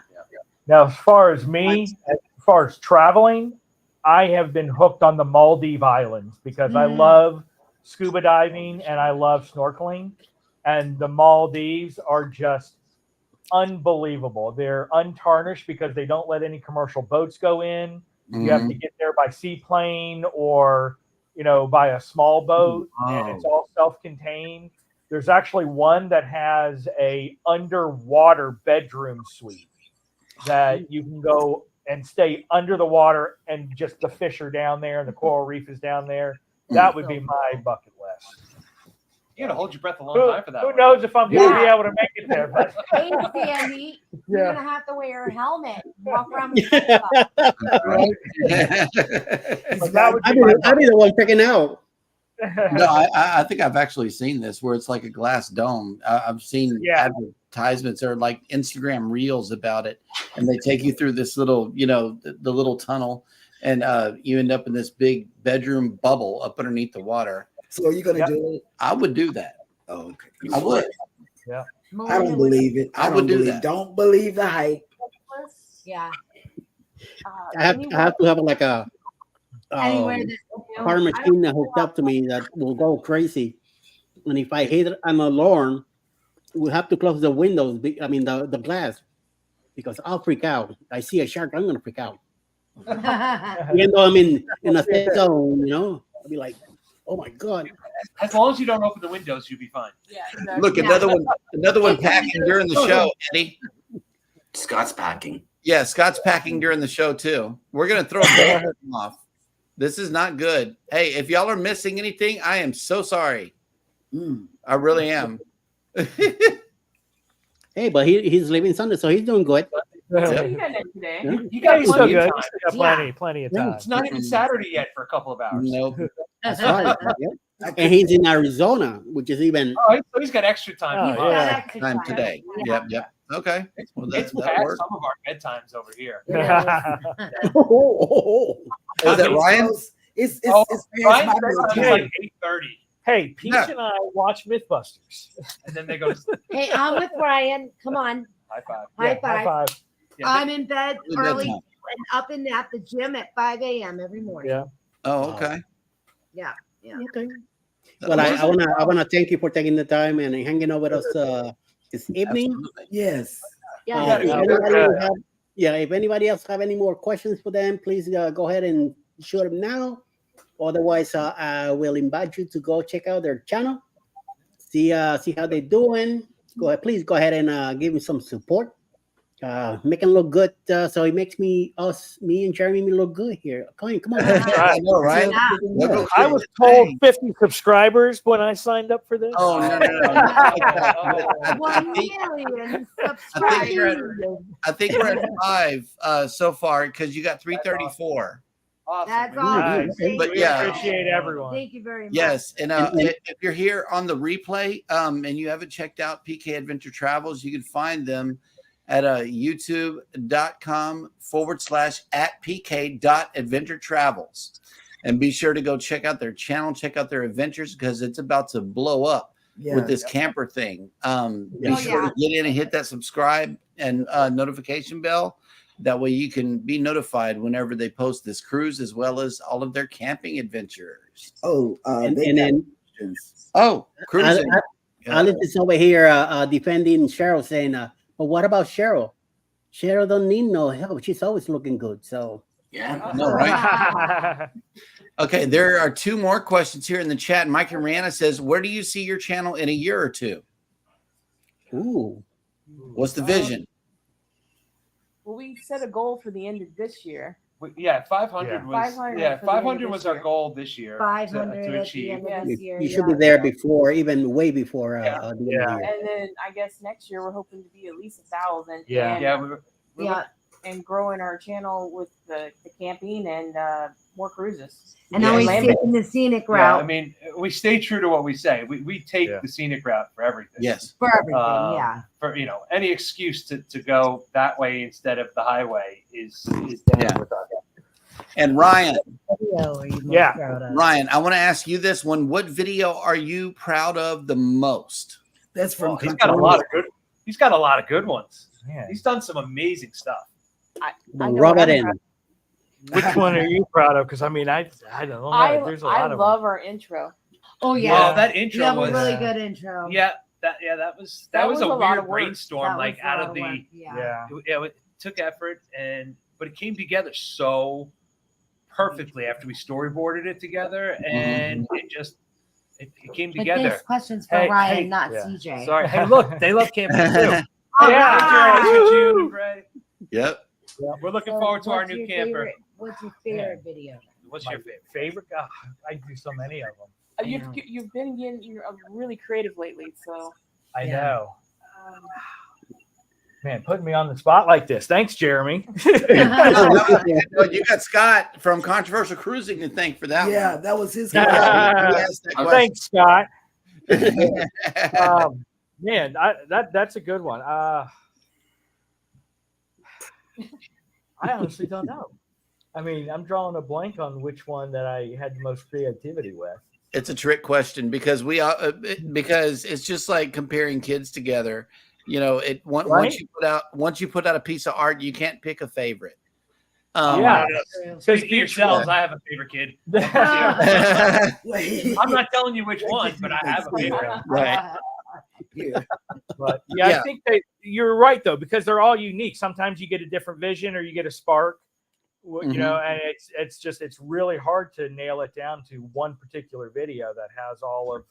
Now, as far as me, as far as traveling, I have been hooked on the Maldive Islands because I love scuba diving and I love snorkeling. And the Maldives are just unbelievable. They're untarnished because they don't let any commercial boats go in. Mm-hmm. You have to get there by seaplane or, by a small boat. And it's all self-contained. There's actually one that has a underwater bedroom suite that you can go and stay under the water and just the fish are down there and the coral reef is down there. That would be my bucket list. You gotta hold your breath a long time for that. Who knows if I'm gonna be able to make it there? But hey, Sandy, you're gonna have to wear a helmet. Walk around the I'd be the one picking out. No, I think I've actually seen this where it's like a glass dome. I've seen advertisements or like Instagram reels about it, and they take you through this little, the little tunnel, and you end up in this big bedroom bubble up underneath the water. So are you going to do it? I would do that. Oh, okay. I would. Yeah. I don't believe it. I would do that. Don't believe the hype. Yeah. I have to have like a Anywhere car machine that hooked up to me that will go crazy. And if I hit an alarm, we have to close the windows. I mean the glass, because I'll freak out. I see a shark, I'm gonna freak out. Even though I'm in a safe zone, I'll be like, oh my god. As long as you don't open the windows, you'll be fine. Yeah, exactly. Look, another one packing during the show, Eddie. Scott's packing. Yeah, Scott's packing during the show too. We're gonna throw both of them off. This is not good. Hey, if y'all are missing anything, I am so sorry. I really am. Hey, but he's leaving Sunday, so he's doing good. Yeah. You got Still plenty of good. time. He's got plenty of time. It's not even Saturday yet for a couple of hours. Nope. That's right. Yep. And he's in Arizona, which is even. Oh, so he's got extra time. Oh, yeah. Time today. Yeah. Yep. Okay. Well, It's that past works. some of our bedtimes over here. Is that Ryan? It's Ryan's my bedtime bedtime. is like 8:30, Hey, Peach and I watch Mythbusters. and then they go to sleep. Hey, I'm with Ryan. Come on. High five. High High five. five. Yeah, I'm in bed Good early bedtime. and up and at the gym at 5 a.m. every morning. Yeah. Oh, okay. Yeah. Okay. Well, I wanna thank you for taking the time and hanging out with us this evening. Absolutely. Yes. Yeah. If anybody else have any more questions for them, please go ahead and shoot them now. Otherwise, I will invite you to go check out their channel, see how they're doing. Please go ahead and give me some support. Make them look good, so it makes me and Jeremy look good here. Come on. I know, right? Yeah. I was told 50 subscribers when I signed up for this. Oh no! I 1 think- million I think you're subscribers. I think we're at 5 so far because you got 334. Awesome. That's man. awesome. Nice. Thank But you. yeah. Appreciate everyone. Thank you very much. Yes, and And- if you're here on the replay and you haven't checked out PK Adventure Travels, you can find them at youtube.com/@pk.adventuretravels, and be sure to go check out their channel, check out their adventures, because it's about to blow up with this camper thing. Be sure to get in and hit that subscribe and notification bell. That way you can be notified whenever they post this cruise, as well as all of their camping adventures. Oh, And they then Cruising. Alice is over here defending Cheryl, saying, "But what about Cheryl? Cheryl don't need no help. She's always looking good." So Yeah. I know, right? Okay, there are 2 more questions here in the chat. Mike and Rihanna says, "Where do you see your channel in a year or 2? ooh. What's the vision?" Well, we set a goal for the end of this year. Yeah, 500 Yeah. was 500 yeah, for the end of 500 this was our year. goal this year 500 to at the achieve. end Yeah. of this year. You should yeah. be there before, even way before the end of the year. And then I guess next year we're hoping to be at least 1,000. Yeah. And, Yeah, we Yeah. and growing our channel with the camping and more cruises. And Yeah. always Land- taking the scenic yeah, route I mean, we stay true to what we say. We take Yeah. the scenic route for everything. Yes. for everything. Yeah. For any excuse to go that way instead of the highway is Yeah. with us. And Ryan, Video are you most Yeah. proud of? Ryan, I want to ask you this one. What video are you proud of the most? That's from He's got a lot of good ones. Man. He's done some amazing stuff. I know Rub what it I'm in. proud- Which one are you proud of? Because I mean, I don't know. There's a lot I of them. love our intro. Oh Yeah, yeah. that You intro have a was really good intro. that was a lot weird of work. brainstorm, That like was a out lot of the work, yeah. Yeah. it took effort but it came together so perfectly after we storyboarded it together, and it came But together. this question's for Hey, Ryan, hey, not yeah. CJ. Sorry. Hey, look, they love camping too. All Yeah. right. Enjoy it, June and Bray. Yep. We're looking So forward to our what's new your camper. What's your favorite video? What's My your favorite? favorite? Oh, I do so many of them. You've been getting really creative lately, so I Yeah. know. Man, putting me on the spot like this. Thanks, Jeremy. You got Scott from Controversial Cruising to thank for that Yeah, one. that was his. He asked that Thanks, Scott. question. Man, that's a good one. I honestly don't know. I mean, I'm drawing a blank on which one that I had the most creativity with. It's a trick question because because it's just like comparing kids together. You know, once you put out a piece of art, you can't pick a favorite. Yeah, Speak for yourselves. I have a favorite kid. I'm not telling you which one, but I have a favorite. Right. But I think that you're right though, because they're all unique. Sometimes you get a different vision or you get a spark, you know, and it's really hard to nail it down to one particular video that has all of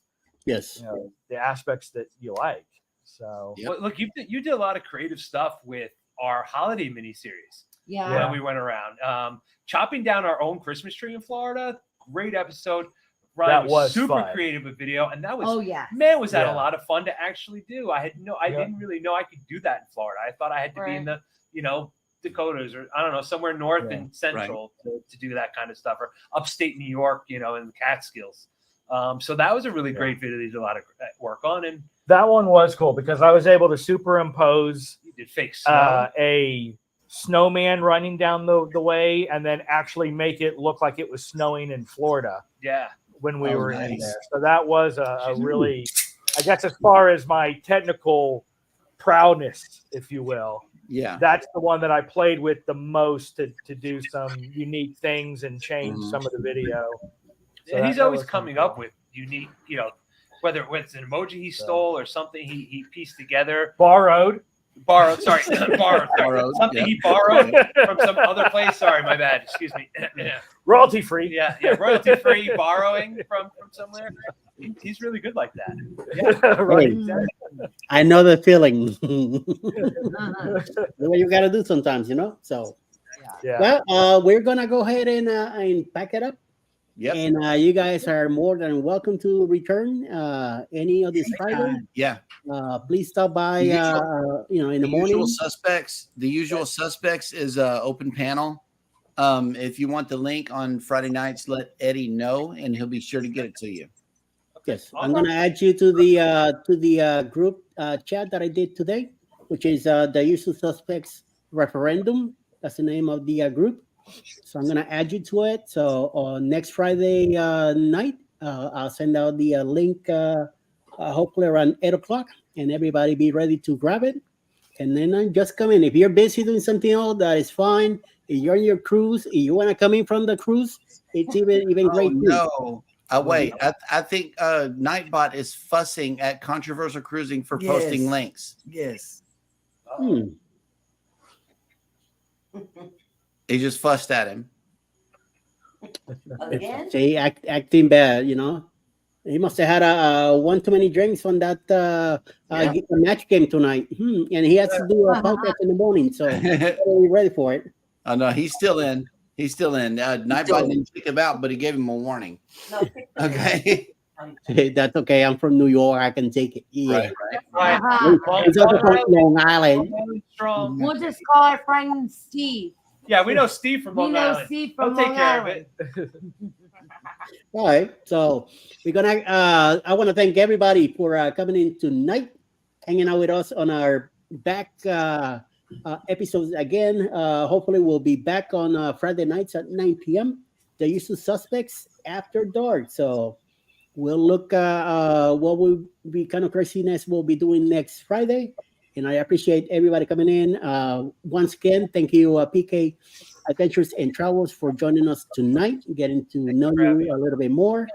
the aspects that you like. So well, look, you did a lot of creative stuff with our holiday miniseries. Yeah. When we went around, chopping down our own Christmas tree in Florida. Great episode. Ryan was super fun. Creative with video, and that was was that a lot of fun to actually do. I didn't really know I could do that in Florida. I thought I had to be in the Dakotas or I don't know, somewhere north and central to do that kind of stuff, or upstate New York, in the Catskills. So that was a really great video they did a lot of work on, and that one was cool because I was able to superimpose fake snow. A snowman running down the way and then actually make it look like it was snowing in Florida. Yeah. When we were in there. So that was a really, I guess, as far as my technical prowess, if you will. Yeah. That's the one that I played with the most to do some unique things and change some of the video. So and he's always coming up with unique, whether it's an emoji he stole or something he pieced together. Borrowed. Sorry, borrowed. Something he borrowed from some other place. Sorry, my bad. Excuse me. Royalty free. Yeah, royalty free borrowing from somewhere. He's really good like that. Yeah, right. I know the feeling. The way you got to do sometimes, So, well, we're gonna go ahead and pack it up. Yep. And you guys are more than welcome to return any of this Friday. Yeah. Please stop by. In the morning. The Usual Suspects is open panel. If you want the link on Friday nights, let Eddie know, and he'll be sure to get it to you. Yes, I'm gonna add you to the group chat that I did today, which is the Usual Suspects referendum. That's the name of the group. So I'm gonna add you to it. So next Friday night, I'll send out the link. Hopefully around 8:00, and everybody be ready to grab it. And then just come in. If you're busy doing something else, that is fine. If you're on your cruise, if you want to come in from the cruise, it's even great. No. Wait, I think Nightbot is fussing at Controversial Cruising for posting links. Yes. He just fussed at him. Again? See, acting bad, He must have had one too many drinks on that match game tonight. And he has to do a podcast in the morning, so be ready for it. Oh, no, he's still in. Nightbot didn't kick him out, but he gave him a warning. No, okay. Hey, that's okay. I'm from New York. I can take it. Yeah. Right. He's also from Long Island. We'll just call our friend Steve. Yeah, we know Steve from Long Island. Steve from He'll take Long care Island. of it. All right. So we're gonna. I want to thank everybody for coming in tonight, hanging out with us on our back episodes again. Hopefully, we'll be back on Friday nights at 9 p.m. The Usual Suspects After Dark. So we'll look what will be kind of craziness we'll be doing next Friday. And I appreciate everybody coming in. Once again, thank you, PK Adventures and Travels, for joining us tonight, getting to know you a little bit more.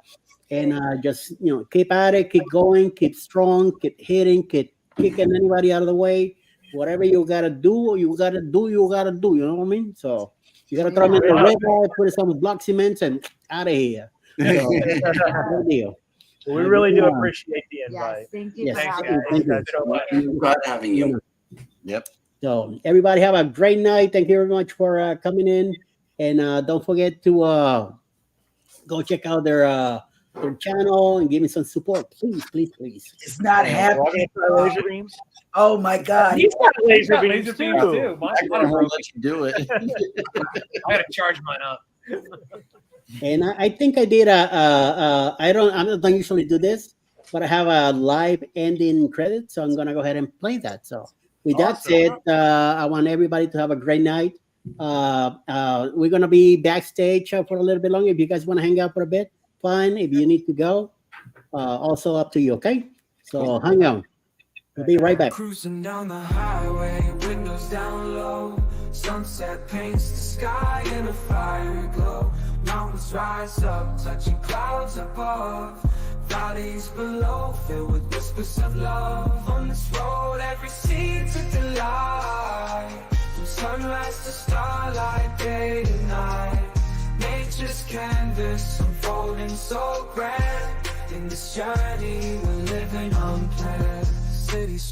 And just, keep at it, keep going, keep strong, keep hitting, keep kicking anybody out of the way. Whatever you got to do, you got to do. You know what I mean? So you got to throw them in the river, put some block cements, and out of here. So, no deal. We really do appreciate the invite. Yes, thank you. Yes, Thank you so much. Glad having you. Yep. So everybody have a great night. Thank you very much for coming in. And don't forget to go check out their channel and give me some support. Please. It's not happening. Laser beams. Oh my God. He's got laser Laser beams beams too. too. I won't let you do it. I gotta charge mine up. And I think I did I don't usually do this, but I have a live ending credit, so I'm gonna go ahead and play that. So with that said, I want everybody to have a great night. We're gonna be backstage for a little bit longer. If you guys want to hang out for a bit, fine. If you need to go, also up to you. Okay. So hang on. We'll be right back. Cruising down the highway, windows down low. Sunset paints the sky in a fiery glow. Mountains rise up, touching clouds above. Valleys below, filled with whispers of love. On this road, every scene's a delight. From sunrise to starlight, day to night. Nature's canvas unfolding so grand. In this journey, we're living unplanned. Cities